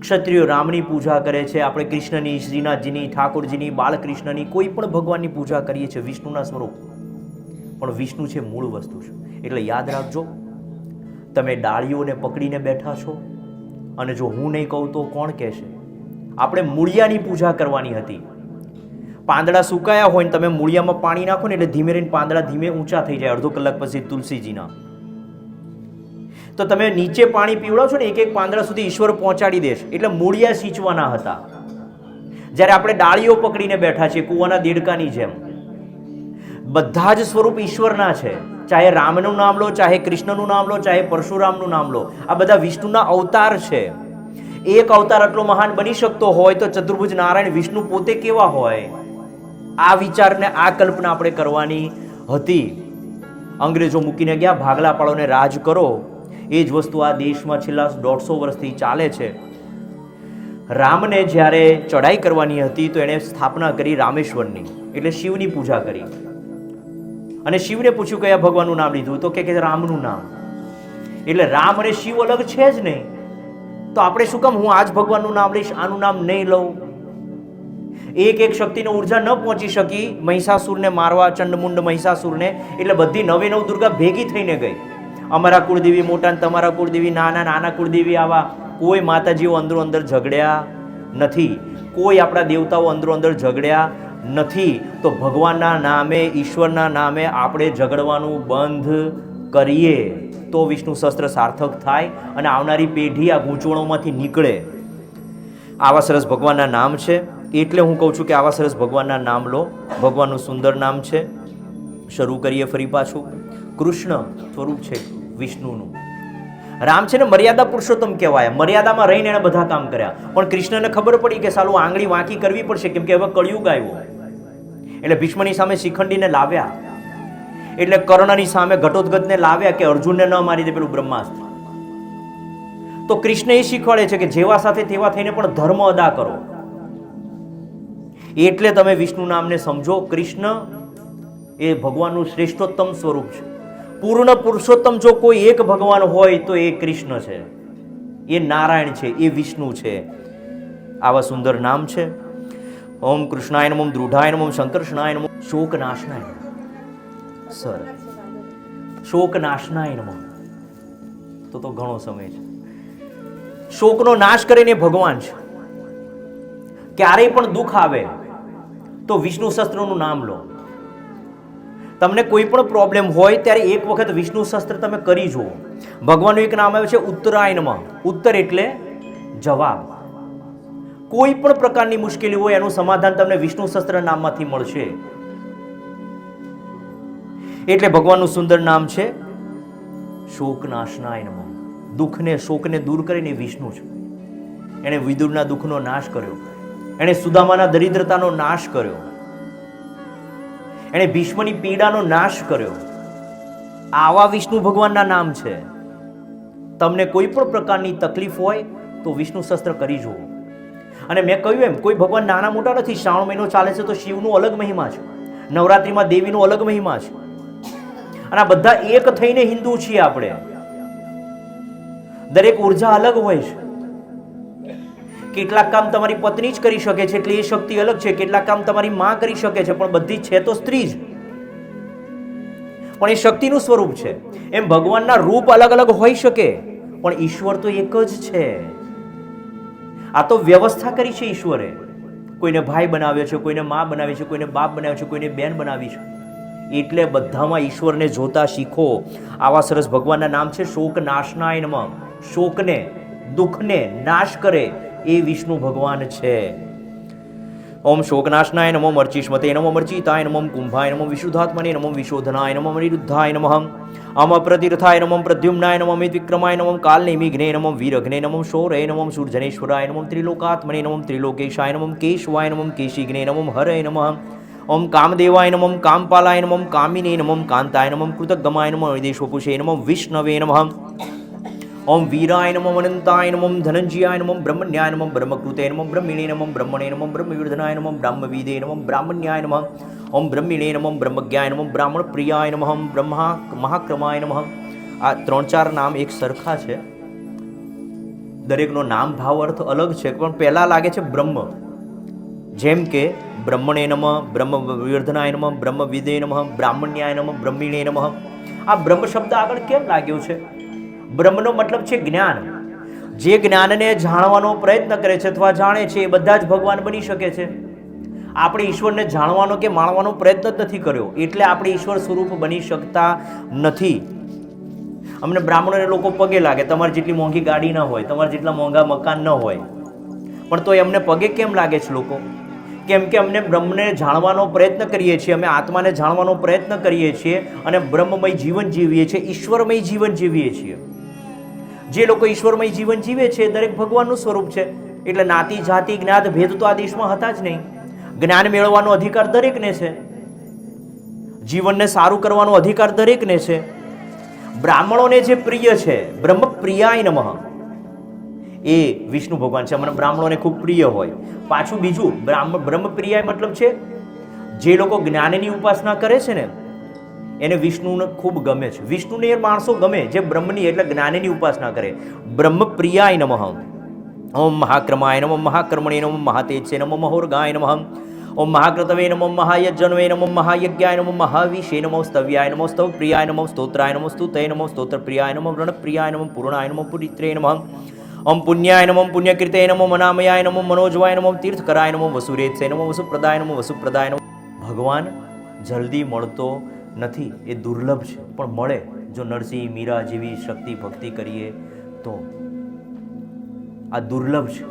ક્ષત્રિયો રામની પૂજા કરે છે, આપણે કૃષ્ણની, શ્રીનાથજીની, ઠાકોરજીની, બાળકૃષ્ણની, કોઈ પણ ભગવાનની પૂજા કરીએ છીએ વિષ્ણુના સ્વરૂપ. પણ વિષ્ણુ છે મૂળ વસ્તુ છે. એટલે યાદ રાખજો, તમે ડાળીઓને પકડીને બેઠા છો અને જો હું નહીં કહું તો કોણ કહેશે? આપણે મૂળિયાની પૂજા કરવાની હતી. પાંદડા સુકાયા હોય ને તમે મૂળિયામાં પાણી નાખો ને એટલે ધીમે રહીને પાંદડા ધીમે ઊંચા થઈ જાય. અડધો કલાક પછી તુલસીજીના તો તમે નીચે પાણી પીવડાવો છો ને એક એક પાંદડા સુધી ઈશ્વર પહોંચાડી દેશે. એટલે મૂળિયા સિંચવાના હતા. જ્યારે આપણે ડાળીઓ પકડીને બેઠા છીએ કૂવાના દેડકાની જેમ, બધા જ સ્વરૂપ ઈશ્વરના છે. ચાહે રામનું નામ લો, ચાહે કૃષ્ણનું નામ લો, ચાહે પરશુરામનું નામ લો, આ બધા વિષ્ણુના અવતાર છે. એક અવતાર આટલો મહાન બની શકતો હોય તો ચતુર્ભુજ નારાયણ વિષ્ણુ પોતે કેવા હોય? આ વિચારને, આ કલ્પના આપણે કરવાની હતી. અંગ્રેજો મૂકીને ગયા, ભાગલા પાડોને રાજ કરો. એ જ વસ્તુ આ દેશમાં છેલ્લા 150 વર્ષથી ચાલે છે. રામને જ્યારે ચડાઈ કરવાની હતી તો એણે સ્થાપના કરી રામેશ્વરની, એટલે શિવની પૂજા કરી. અને શિવને પૂછ્યું કયા ભગવાનનું નામ લીધું? તો કે રામનું નામ. એટલે રામ અને શિવ અલગ છે જ નહીં. તો આપણે શું કામ હું આજ ભગવાનનું નામ લઈશ, આનું નામ નહીં લઉં? એક એક શક્તિની ઉર્જા ન પહોંચી શકી મહિષાસુરને મારવા, ચંડમુંડ મહિષાસુરને, એટલે બધી 9 દુર્ગા ભેગી થઈને ગઈ. અમારા કુળદેવી મોટા ને તમારા કુળદેવી નાના, નાના કુળદેવી આવા. કોઈ માતાજીઓ અંદરો અંદર ઝઘડ્યા નથી, કોઈ આપણા દેવતાઓ અંદરો અંદર ઝઘડ્યા નથી. તો ભગવાનના નામે, ઈશ્વરના નામે આપણે ઝઘડવાનું બંધ કરીએ તો વિષ્ણુ શસ્ત્ર સાર્થક થાય અને આવનારી પેઢી આ ગૂંચવણોમાંથી નીકળે. આવા સરસ ભગવાનના નામ છે. એટલે હું કહું છું કે આવા સરસ ભગવાનના નામ લો. ભગવાનનું સુંદર નામ છે. શરૂ કરીએ ફરી પાછું. કૃષ્ણ સ્વરૂપ છે વિષ્ણુનું. રામ છે ને મર્યાદા પુરુષોત્તમ કહેવાય. મર્યાદામાં રહીને એણે બધા કામ કર્યા. પણ કૃષ્ણને ખબર પડી કે સાલું આંગળી વાંકી કરવી પડશે, કેમ કે હવે કળિયુગ આવ્યો. એટલે ભીષ્મની સામે શિખંડીને લાવ્યા, એટલે કર્ણની સામે ઘટોત્કચને લાવ્યા કે અર્જુનને ન મારી દે પેલું બ્રહ્માસ્ત્ર. તો કૃષ્ણ એ શીખવાડે છે કે જેવા સાથે તેવા થઈને પણ ધર્મ અદા કરો. એટલે તમે વિષ્ણુ નામને સમજો. કૃષ્ણ એ ભગવાનનું શ્રેષ્ઠોત્તમ સ્વરૂપ છે. પૂર્ણ પુરુષોત્તમ જો કોઈ એક ભગવાન હોય તો એ કૃષ્ણ છે, એ નારાયણ છે, એ વિષ્ણુ છે. આવા સુંદર નામ છે. ઓમ કૃષ્ણાય નમઃ, દૃઢાય નમઃ, સંકર્ષણાય નમઃ, શોકનાશનાય નમઃ. સર, શોકનાશનાય નમઃ તો ઘણો સમય છે. શોકનો નાશ કરીને ભગવાન છે. ક્યારેય પણ દુઃખ આવે તો વિષ્ણુ શસ્ત્રનું નામ લો. તમને કોઈ પણ પ્રોબ્લેમ હોય ત્યારે એક વખત વિષ્ણુ શસ્ત્ર તમે કરી જુઓ. ભગવાનનું એક નામ આવે છે ઉત્તરાય નમઃ. ઉત્તર એટલે જવાબ. કોઈ પણ પ્રકારની મુશ્કેલી હોય એનું સમાધાન તમને વિષ્ણુ શસ્ત્ર નામમાંથી મળશે. એટલે ભગવાનનું સુંદર નામ છે શોકનાશનાય નમઃ. દુઃખને શોકને દૂર કરીને વિષ્ણુ છે. એણે વિદુરના દુઃખનો નાશ કર્યો, એણે સુદામાના દરિદ્રતાનો નાશ કર્યો, એણે ભીષ્મની પીડાનો નાશ કર્યો. આવા વિષ્ણુ ભગવાનના નામ છે. તમને કોઈ પણ પ્રકારની તકલીફ હોય તો વિષ્ણુ શસ્ત્ર કરી જુઓ. અને મેં કહ્યું એમ કોઈ ભગવાન નાના મોટા નથી. શ્રાવણ મહિનો ચાલે છે તો શિવનો અલગ મહિમા છે, નવરાત્રિમાં દેવીનો અલગ મહિમા છે. અને આ બધા એક થઈને હિન્દુ છીએ આપણે. દરેક ઉર્જા અલગ હોય છે. કેટલાક કામ તમારી પત્ની જ કરી શકે છે એટલે એ શક્તિ અલગ છે. કેટલાક કામ તમારી માં કરી શકે છે પણ બધી છે તો સ્ત્રી જ, પણ એ શક્તિનું સ્વરૂપ છે. એમ ભગવાનના રૂપ અલગ અલગ હોઈ શકે પણ ઈશ્વર તો એક જ છે. આ તો વ્યવસ્થા કરી છે ઈશ્વરે. કોઈને ભાઈ બનાવ્યો છે, કોઈને માં બનાવી છે, કોઈને બાપ બનાવ્યો છે, કોઈને બેન બનાવી છે. એટલે બધામાં ઈશ્વરને જોતા શીખો. આવા સરસ ભગવાનના નામ છે શોક નાશનાય નમઃ. શોકને દુઃખને નાશ કરે એ વિષ્ણુ ભગવાન છે. ઓમ શોકનાશનાય નમઃ, અર્ચિષ્મતે નમઃ, અર્ચિતાય નમઃ, કુંભાય નમઃ, વિશુદ્ધાત્મને નમઃ, વિશોધનાય નમઃ, અનિરુદ્ધાય નમઃ, અમપ્રતિરથાય નમઃ, પ્રદ્યુમ્નાય નમઃ, મિતવિક્રમાય નમઃ, કાલનેમિઘ્ને નમઃ, વીરઘ્ને નમઃ, શૌરે નમઃ, શૂરજનેશ્વરાય નમઃ, ત્રિલોકાત્મને નમઃ, ત્રિલોકેશાય નમઃ, કેશવાય નમઃ, કેશિઘ્ને નમઃ, હરે નમઃ, ઓમ કામદેવાય નમઃ, કામપાલાય નમઃ, કામિને નમઃ, કાંતાય નમઃ, કૃતગમાય નમઃ, વિદેશોપુષે નમઃ, વિષ્ણવે નમઃ, ઓમ વીરાય નમઃ, અનંતાય નમઃ, ધનંજયાય નમઃ, બ્રહ્મણ્યાય નમઃ, બ્રહ્મકૃતે નમઃ, બ્રહ્મિણે નમઃ, બ્રહ્મણે નમઃ, બ્રહ્મવિર્ધનાય નમઃ, બ્રહ્મવિદે નમઃ, બ્રાહ્મણ્યાય નમઃ, ઓમ બ્રહ્મિણે નમઃ, બ્રહ્મજ્ઞાય નમઃ, બ્રાહ્મણ પ્રિયાય નમઃ, બ્રહ્મા મહાક્રમાય નમઃ. આ 3-4 નામ એક સરખા છે. દરેકનો નામ ભાવ અર્થ અલગ છે પણ પહેલા લાગે છે બ્રહ્મ. જેમ કે બ્રહ્મણે નમઃ, બ્રહ્મવિર્ધનાય નમઃ, બ્રહ્મવિદે નમઃ, બ્રાહ્મણ્યાય નમઃ, બ્રહ્મિણે નમઃ. આ બ્રહ્મ શબ્દ આગળ કેમ લાગ્યો છે? બ્રહ્મનો મતલબ છે જ્ઞાન. જે જ્ઞાનને જાણવાનો પ્રયત્ન કરે છે અથવા જાણે છે એ બધા જ ભગવાન બની શકે છે. આપણે ઈશ્વરને જાણવાનો કે માણવાનો પ્રયત્ન જ નથી કર્યો એટલે આપણે ઈશ્વર સ્વરૂપ બની શકતા નથી. અમને બ્રાહ્મણોને લોકો પગે લાગે. તમારી જેટલી મોંઘી ગાડી ન હોય, તમારા જેટલા મોંઘા મકાન ન હોય, પણ તો અમને પગે કેમ લાગે છે લોકો? કેમ કે અમને બ્રહ્મને જાણવાનો પ્રયત્ન કરીએ છીએ, અમે આત્માને જાણવાનો પ્રયત્ન કરીએ છીએ અને બ્રહ્મમય જીવન જીવીએ છીએ, ઈશ્વરમય જીવન જીવીએ છીએ. જે લોકો ઈશ્વરમય જીવન જીવે છે દરેક ભગવાનનું સ્વરૂપ છે. એટલે નાતી જાતિ જ્ઞાત ભેદ તો આ દેશમાં હતા જ નહીં. જ્ઞાન મેળવવાનો અધિકાર દરેકને છે, જીવનને સારું કરવાનો અધિકાર દરેકને છે. બ્રાહ્મણોને જે પ્રિય છે, બ્રહ્મ પ્રિયાય નમઃ, એ વિષ્ણુ ભગવાન છે. અમને બ્રાહ્મણોને ખૂબ પ્રિય હોય. પાછું બીજું બ્રહ્મ પ્રિયાય મતલબ છે જે લોકો જ્ઞાનની ઉપાસના કરે છે ને એને વિષ્ણુને ખૂબ ગમે છે. વિષ્ણુને એ માણસો ગમે જે બ્રહ્મની એટલે જ્ઞાનની ઉપાસના કરે. બ્રહ્મ પ્રિયાય નમઃ. ઓમ મહાક્રમાય નમઃ, મહાકર્મણે નમઃ, મહાતેજસે નમઃ, મહોર્ગાય નમઃ, ઓમ મહાકૃતવે નમઃ, મહાયજ્જનવે નમઃ, મહાયજ્ઞાય નમઃ, મહાવિશે નમઃ, સ્તવ્યાય નમઃ, સ્તવ પ્રિયાય નમઃ, સ્તોત્રાય નમઃ, સ્તુતય નમઃ, સ્તોત્ર પ્રિયાય નમઃ, વ્રણપ્રિયાય નમઃ, પૂર્ણાય નમઃ, પુરિત્રે નમઃ, ઓમ પુણ્યાય નમઃ, પુણ્યકૃતે નમઃ, મનામયાય નમઃ, મનોજવાય નમઃ, તીર્થકરાય નમઃ, વસુરેત્સે નમઃ, વસુપ્રદાય નમઃ, વસુપ્રદાય નમઃ. ભગવાન જલ્દી મળતો નથી, એ દુર્લભ છે પણ મળે જો નરસિંહ મીરા જેવી શક્તિ ભક્તિ કરીએ તો. આ દુર્લભ છે.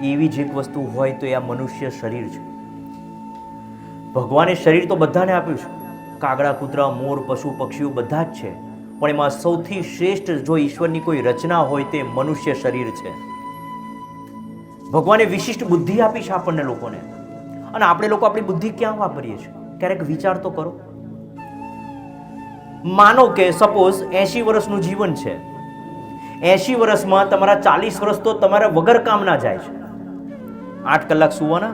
એવી જ એક વસ્તુ હોય તો એ આ મનુષ્ય શરીર છે. ભગવાને શરીર તો બધાને આપ્યું છે. કાગડા, કૂતરા, મોર, પશુ, પક્ષીઓ બધા જ છે પણ એમાં સૌથી શ્રેષ્ઠ જો ઈશ્વરની કોઈ રચના હોય તે મનુષ્ય શરીર છે. ભગવાને વિશિષ્ટ બુદ્ધિ આપી છે આપણને લોકોને અને આપણે લોકો આપણી બુદ્ધિ ક્યાં વાપરીએ છીએ? ક્યારેક વિચાર તો કરો. માનો કે સપોઝ 80 વર્ષનું જીવન છે. 80 વર્ષમાં તમારા 40 વર્ષ તો તમારા વગર કામના જાય છે. 8 કલાક સુવાના,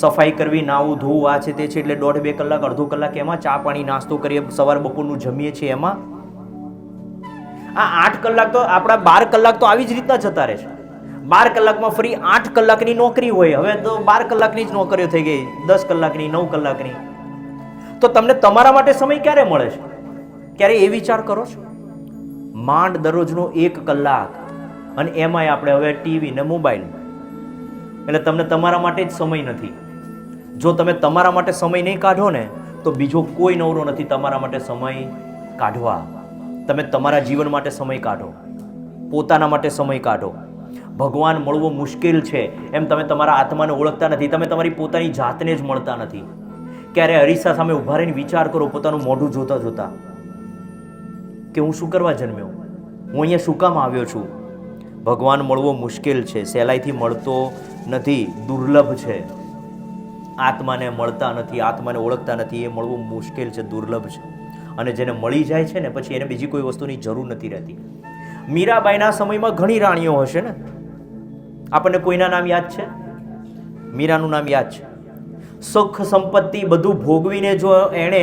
સફાઈ કરવી, નાવું ધોવું, આ છે તે છે, એટલે 1.5-2 કલાક, અડધો કલાક એમાં, ચા પાણી નાસ્તો કરીએ, સવાર બપોરનું જમીએ છીએ એમાં. આ 8 કલાક તો આપણા 12 કલાક તો આવી જ રીતના જતા રહે છે. 12 કલાકમાં ફરી 8 કલાકની નોકરી હોય. હવે તો 12 કલાકની જ નોકરીઓ થઈ ગઈ, 10 કલાકની, 9 કલાકની. તો તમને તમારા માટે સમય ક્યારે મળે છે? ક્યારે એ વિચાર કરો છો? માંડ દરરોજનો 1 કલાક, અને એમાંય આપણે હવે ટીવી ને મોબાઈલ, એટલે તમને તમારા માટે જ સમય નથી. જો તમે તમારા માટે સમય નહીં કાઢો ને, તો બીજો કોઈ નવરો નથી તમારા માટે સમય કાઢવા. તમે તમારા જીવન માટે સમય કાઢો, પોતાના માટે સમય કાઢો. ભગવાન મળવો મુશ્કેલ છે એમ તમે તમારા આત્માને ઓળખતા નથી. તમે તમારી પોતાની જાતને જ મળતા નથી. ક્યારે અરીસા સામે ઉભા રહીને વિચાર કરો, પોતાનું મોઢું જોતા જોતા, કે હું શું કરવા જન્મ્યો, હું અહીંયા શું કામ આવ્યો છું. ભગવાન મળવો મુશ્કેલ છે, સહેલાઈથી મળતો નથી, દુર્લભ છે. આત્માને મળતા નથી, આત્માને ઓળખતા નથી, એ મળવું મુશ્કેલ છે, દુર્લભ છે. અને જેને મળી જાય છે ને, પછી એને બીજી કોઈ વસ્તુની જરૂર નથી રહેતી. મીરાબાઈના સમયમાં ઘણી રાણીઓ હશે ને, આપણને કોઈના નામ યાદ છે? મીરાનું નામ યાદ છે. સુખ સંપત્તિ બધું ભોગવીને જો એણે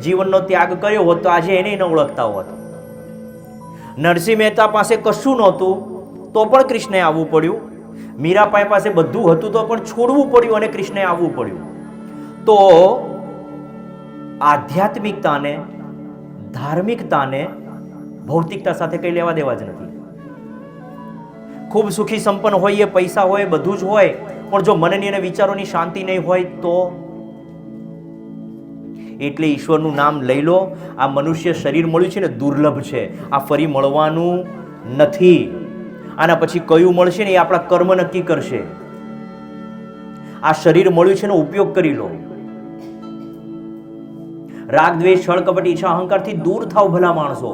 જીવનનો ત્યાગ કર્યો હોત તો આજે એને ન ઓળખતા હોત. નરસિંહ મહેતા પાસે કશું નહોતું તો પણ કૃષ્ણએ આવવું પડ્યું. મીરાબાઈ પાસે બધું હતું તો પણ છોડવું પડ્યું અને કૃષ્ણએ આવવું પડ્યું. તો આધ્યાત્મિકતાને, ધાર્મિકતાને ભૌતિકતા સાથે કઈ લેવા દેવા જ નથી. ખૂબ સુખી સંપન્ન હોઈએ, પૈસા હોય, બધું જ હોય, પણ જો મનની અને વિચારોની શાંતિ નહીં હોય તો. એટલે ઈશ્વરનું નામ લઈ લો. આ મનુષ્ય શરીર મળ્યું છે ને, દુર્લભ છે. આ ફરી મળવાનું નથી. આના પછી કયું મળશે ને એ આપણા કર્મ નક્કી કરશે. આ શરીર મળ્યું છે એનો ઉપયોગ કરી લો. રાગ, દ્વેષ, છળ, કપટ, ઈચ્છા, અહંકારથી દૂર થાવ ભલા માણસો.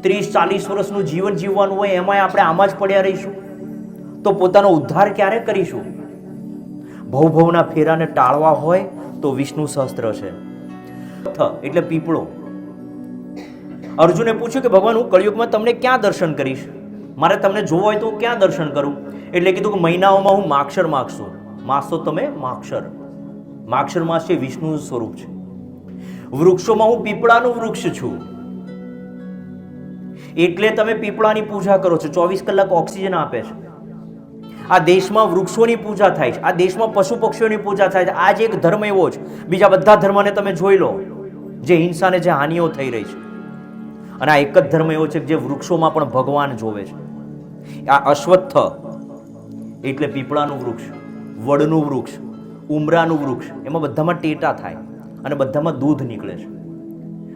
30-40 વર્ષનું જીવન જીવવાનું હોય, એમાંય આપણે આમાં જ પડ્યા રહીશું તો પોતાનો ઉદ્ધાર ક્યારે કરીશું? ભવભવના ફેરાને ટાળવા હોય તો વિષ્ણુ સહસ્ત્ર છે, એટલે પીપળો. અર્જુને પૂછ્યું કે ભગવાન, હું કળિયુગમાં તમને ક્યાં દર્શન કરીશ? મારે તમને જોવો હોય તો ક્યાં દર્શન કરું? એટલે કીધું કે મહિનાઓમાં હું માક્ષર માગશું. માસ તો તમે માક્ષર. માક્ષર માસ છે, વિષ્ણુ સ્વરૂપ છે. વૃક્ષોમાં હું પીપળાનું વૃક્ષ છું, એટલે તમે પીપળાની પૂજા કરો છો. 24 કલાક ઓક્સિજન આપે છે. આ દેશમાં વૃક્ષોની પૂજા થાય છે, આ દેશમાં પશુ પક્ષીઓની પૂજા થાય છે. આ જ એક ધર્મ એવો છે. બીજા બધા ધર્મને તમે જોઈ લો, જે હિંસાને, જે હાનિઓ થઈ રહી છે. અને આ એક જ ધર્મ એવો છે કે જે વૃક્ષોમાં પણ ભગવાન જોવે છે. આ અશ્વત્થ એટલે પીપળાનું વૃક્ષ, વડનું વૃક્ષ, ઉમરાનું વૃક્ષ, એમાં બધામાં ટેટા થાય અને બધામાં દૂધ નીકળે છે.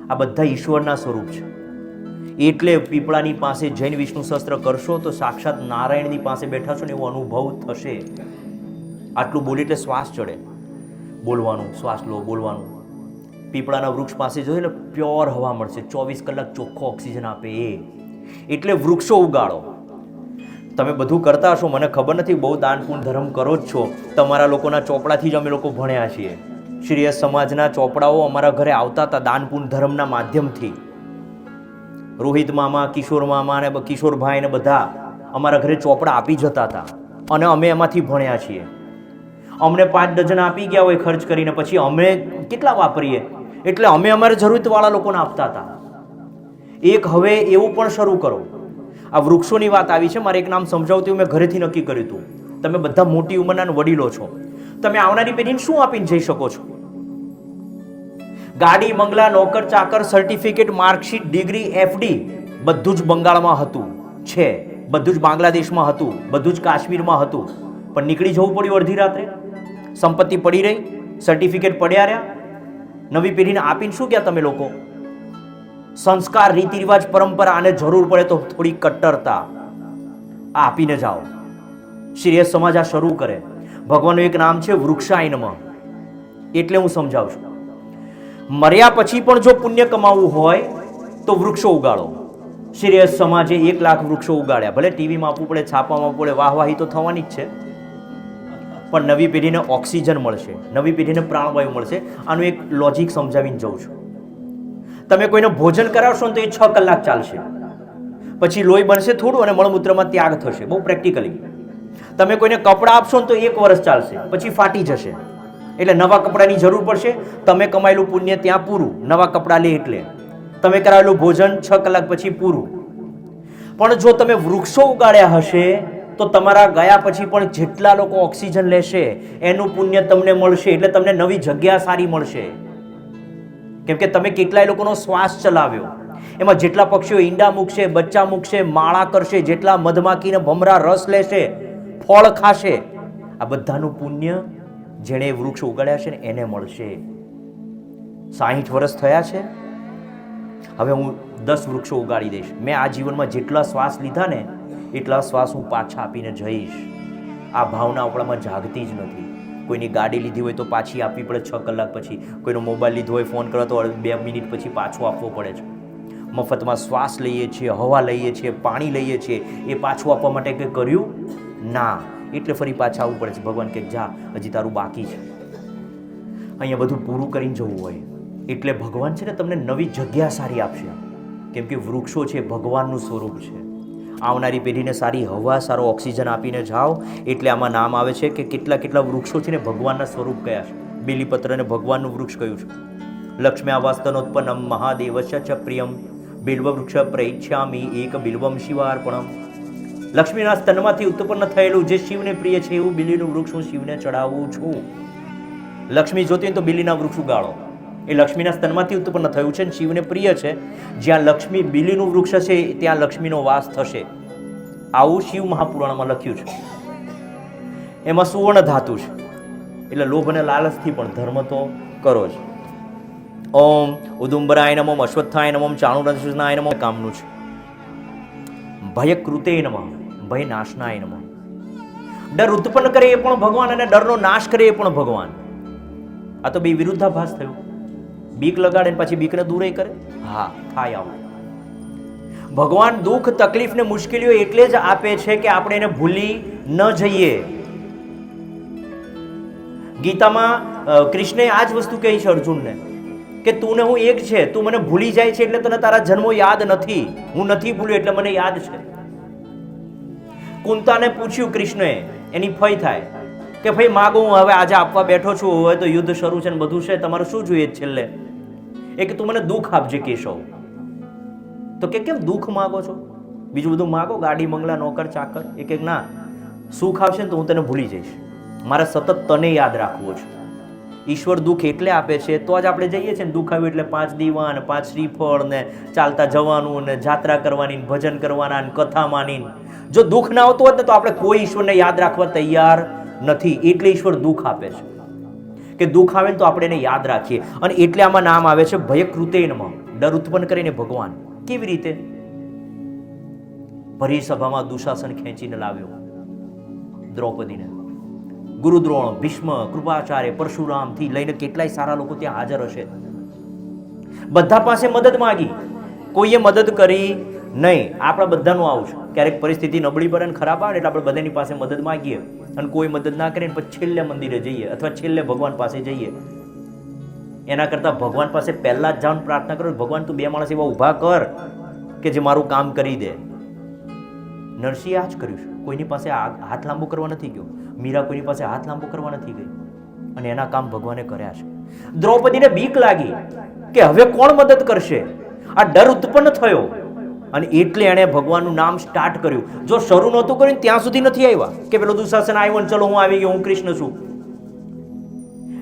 આ બધા ઈશ્વરના સ્વરૂપ છે. એટલે પીપળાની પાસે જૈન વિષ્ણુ સહસ્ત્ર કરશો તો સાક્ષાત નારાયણની પાસે બેઠા છો ને એવો અનુભવ થશે. આટલું બોલી એટલે શ્વાસ ચડે, બોલવાનું, શ્વાસ લો, બોલવાનું. પીપળાના વૃક્ષ પાસે જોઈએ એટલે પ્યોર હવા મળશે, 24 કલાક ચોખ્ખો ઓક્સિજન આપે એ. એટલે વૃક્ષો ઉગાડો. તમે બધું કરતા હશો, મને ખબર નથી, બહુ દાન પુણ્ય ધર્મ કરો જ છો. તમારા લોકોના ચોપડાથી જ અમે લોકો ભણ્યા છીએ. શ્રીય સમાજના ચોપડાઓ અમારા ઘરે આવતા હતા દાન પુણ્ય ધર્મના માધ્યમથી. રોહિત મામા, કિશોર મામા ને કિશોરભાઈ ને બધા અમારા ઘરે ચોપડા આપી જતા હતા અને અમે એમાંથી ભણ્યા છીએ. અમને 5 ડઝન આપી ગયા હોય ખર્ચ કરીને, પછી અમે કેટલા વાપરીએ, એટલે અમે અમારે જરૂરતવાળા લોકોને આપતા હતા. એક હવે એવું પણ શરૂ કરો. આ વૃક્ષોની વાત આવી છે, મારે એક નામ સમજાવતું મેં ઘરેથી નક્કી કર્યું હતું. તમે બધા મોટી ઉંમરના વડીલો છો, તમે આવનારી પેઢીને શું આપીને જઈ શકો છો? ગાડી, બંગલા, નોકર ચાકર, સર્ટિફિકેટ, માર્કશીટ, ડિગ્રી, FD બધું જ બંગાળમાં હતું, છે બધું જ બાંગ્લાદેશમાં હતું, બધું જ કાશ્મીરમાં હતું. પણ નીકળી જવું પડ્યું અડધી રાત્રે. સંપત્તિ પડી રહી, સર્ટિફિકેટ પડ્યા રહ્યા. નવી પેઢીને આપીને શું ક્યાં તમે લોકો? સંસ્કાર, રીતિ રિવાજ, પરંપરા, આને જરૂર પડે તો થોડી કટ્ટરતા આપીને જાઓ. શ્રેય સમાજ આ શરૂ કરે. ભગવાનનું એક નામ છે વૃક્ષાયનમાં, એટલે હું સમજાવું છું. મર્યા પછી પણ જો પુણ્ય કમાવવું હોય તો વૃક્ષો ઉગાડો. શ્રેય સમાજે 1 લાખ વૃક્ષો ઉગાડ્યા. ભલે ટીવીમાં આપવું પડે, છાપામાં આપવું પડે, વાહવાહી તો થવાની જ છે, પણ નવી પેઢીને ઓક્સિજન મળશે, નવી પેઢીને પ્રાણવાયુ મળશે. આનું એક લોજિક સમજાવીને જઉં છું. તમે કોઈને ભોજન કરાવશો ને તો એ 6 કલાક ચાલશે, પછી લોહી બનશે થોડું અને મળમૂત્રમાં ત્યાગ થશે. બહુ પ્રેક્ટિકલી તમે કોઈને કપડાં આપશો ને તો 1 વર્ષ ચાલશે, પછી ફાટી જશે. એટલે નવા કપડાની જરૂર પડશે. તમે કમાયેલું પુણ્ય ત્યાં પૂરું, નવા કપડાં લે એટલે. તમે કરાવેલું ભોજન 6 કલાક પછી પૂરું. પણ જો તમે વૃક્ષો ઉગાડ્યા હશે તો તમારા ગયા પછી પણ જેટલા લોકો ઓક્સિજન લેશે એનું પુણ્ય તમને મળશે. એટલે તમને નવી જગ્યા સારી મળશે. કેમ કે તમે કેટલાય લોકોનો શ્વાસ ચલાવ્યો. એમાં જેટલા પક્ષીઓ ઈંડા મૂકશે, બચ્ચા મૂકશે, માળા કરશે, જેટલા મધમાખીને ભમરા રસ લેશે, ફળ ખાશે, આ બધાનું પુણ્ય જેણે વૃક્ષ ઉગાડ્યા છે ને એને મળશે. 60 વર્ષ થયા છે, હવે હું 10 વૃક્ષો ઉગાડી દઈશ. મેં આ જીવનમાં જેટલા શ્વાસ લીધા ને એટલા શ્વાસ હું પાછા આપીને જઈશ. આ ભાવના આપણામાં જાગતી જ નથી. કોઈની ગાડી લીધી હોય તો પાછી આપવી પડે 6 કલાક પછી. કોઈનો મોબાઈલ લીધો હોય ફોન કરો તો 2 મિનિટ પછી પાછો આપવો પડે છે. મફતમાં શ્વાસ લઈએ છીએ, હવા લઈએ છીએ, પાણી લઈએ છીએ, એ પાછું આપવા માટે કંઈ કર્યું ના, એટલે ફરી પાછા આવવું પડે છે. ભગવાન કે જા, હજી તારું બાકી છે. અહીંયા બધું પૂરું કરીને જવું હોય એટલે ભગવાન છે ને તમને નવી જગ્યા સારી આપશે. કેમ કે વૃક્ષો છે ભગવાનનું સ્વરૂપ છે. આવનારી પેઢીને સારી હવા, સારો ઓક્સિજન આપીને જાઓ. એટલે આમાં નામ આવે છે કે કેટલા કેટલા વૃક્ષો છે ને ભગવાનના સ્વરૂપ કયા છે. બેલીપત્રને ભગવાનનું વૃક્ષ કયું છે. લક્ષ્મ્યાવાસ્તનોત્પન્નમ મહાદેવસ્ય ચ પ્રિયમ બિલ્વ વૃક્ષ પ્રૈચ્છામિ એક બિલ્વમ શિવાર્પણમ. લક્ષ્મીના સ્તનમાંથી ઉત્પન્ન થયેલું જે શિવને પ્રિય છે એવું બિલીનું વૃક્ષ હું શિવને ચડાવું છું. લક્ષ્મી જોતી હોય તો બિલીના વૃક્ષ ઉગાડો. એ લક્ષ્મીના સ્તનમાંથી ઉત્પન્ન થયું છે અને શિવને પ્રિય છે. જ્યાં લક્ષ્મી બિલીનું વૃક્ષ હશે ત્યાં લક્ષ્મીનો વાસ થશે. આવું શિવ મહાપુરાણમાં લખ્યું છે. એમાં સુવર્ણ ધાતુ છે. એટલે લોભ અને લાલચથી પણ ધર્મ તો કરો જ. ઓમ ઉદુંબરાય નમઃ, અશ્વત્થાય નમઃ, ચાણુરંજનાય નમઃ કામનું છે. ભયકૃતે નમઃ, ભય નાશનાય નમઃ. ડર ઉત્પન્ન કરે એ પણ ભગવાન અને ડરનો નાશ કરે એ પણ ભગવાન. આ તો બે વિરુદ્ધાભાસ થયું. બીક લગાડે ને પછી બીકને દૂર કરે. હા, થાય આવું. ભગવાન દુઃખ, તકલીફ ને મુશ્કેલીઓ એટલે જ આપે છે કે આપણે એને ભૂલી ન જઈએ. ગીતામાં કૃષ્ણએ આ જ વસ્તુ કહી છે અર્જુનને કે તું ને હું એક છે. તું મને ભૂલી જાય છે એટલે તને તારા જન્મો યાદ નથી. હું નથી ભૂલ્યો એટલે મને યાદ છે. કુંતાને પૂછ્યું કૃષ્ણએ, એની ફઈ થાય કે ભાઈ માગો, હું હવે આજે આપવા બેઠો છું, હવે તો યુદ્ધ શરૂ છે ને બધું છે, તમારે શું જોઈએ છેલ્લે? એ કે તું મને દુઃખ આપજે કેશવ. તો કે કેમ દુઃખ માગો છો? બીજું બધું માગો, ગાડી, બંગલા, નોકર, ચાકર. એ કે ના, સુખ આવશે ને તો હું તને ભૂલી જઈશ. મારે સતત તને યાદ રાખવું છે. ઈશ્વર દુઃખ એટલે આપે છે તો જ આપણે જઈએ છીએ ને. દુઃખ આવ્યું એટલે 5 દીવાન, 5 શ્રીફળ ને ચાલતા જવાનું ને જાત્રા કરવાની, ભજન કરવાના, કથા માની. જો દુઃખ ના આવતું હોત ને તો આપણે કોઈ ઈશ્વરને યાદ રાખવા તૈયાર નથી. એટલે ઈશ્વર દુઃખ આપે છે કે દુઃખ આવે ને તો આપણે એને યાદ રાખીએ. અને એટલે આમાં નામ આવે છે ભયકૃતે નમઃ. ડર ઉત્પન્ન કરીને ભગવાન. કેવી રીતે? ભરી સભામાં દુશાસન ખેંચીને લાવ્યો દ્રૌપદીને. ગુરુદ્રોણ, ભીષ્મ, કૃપાચાર્ય, પરશુરામ થી લઈને કેટલાય સારા લોકો ત્યાં હાજર હશે. બધા પાસે મદદ માંગી, કોઈએ મદદ કરી નહીં. આપણા બધાનું આવું છે. ક્યારેક પરિસ્થિતિ નબળી પડે ને ખરાબ આવે એટલે આપણે બધાની પાસે મદદ માંગીએ અને કોઈ મદદ ના કરે પછી છેલ્લે મંદિરે જઈએ અથવા છેલ્લે ભગવાન પાસે જઈએ. એના કરતા ભગવાન પાસે પહેલા જ જાણ પ્રાર્થના કરો, ભગવાન તું 2 માણસ એવા ઊભા કર કે જે મારું કામ કરી દે. નરસિંહે આ જ કર્યું છે. કોઈની પાસે હાથ લાંબો કરવા નથી ગયો. મીરા કોઈની પાસે હાથ લાંબો કરવા નથી ગઈ અને એના કામ ભગવાને કર્યા છે. દ્રૌપદીને બીક લાગી કે હવે કોણ મદદ કરશે. આ ડર ઉત્પન્ન થયો અને એટલે એણે ભગવાનનું નામ સ્ટાર્ટ કર્યું. જો શરૂ નહોતું કર્યું ત્યાં સુધી નથી આવ્યા કે પેલો દુશાસન આવ્યો ને ચલો હું આવી ગયો, હું કૃષ્ણ છું.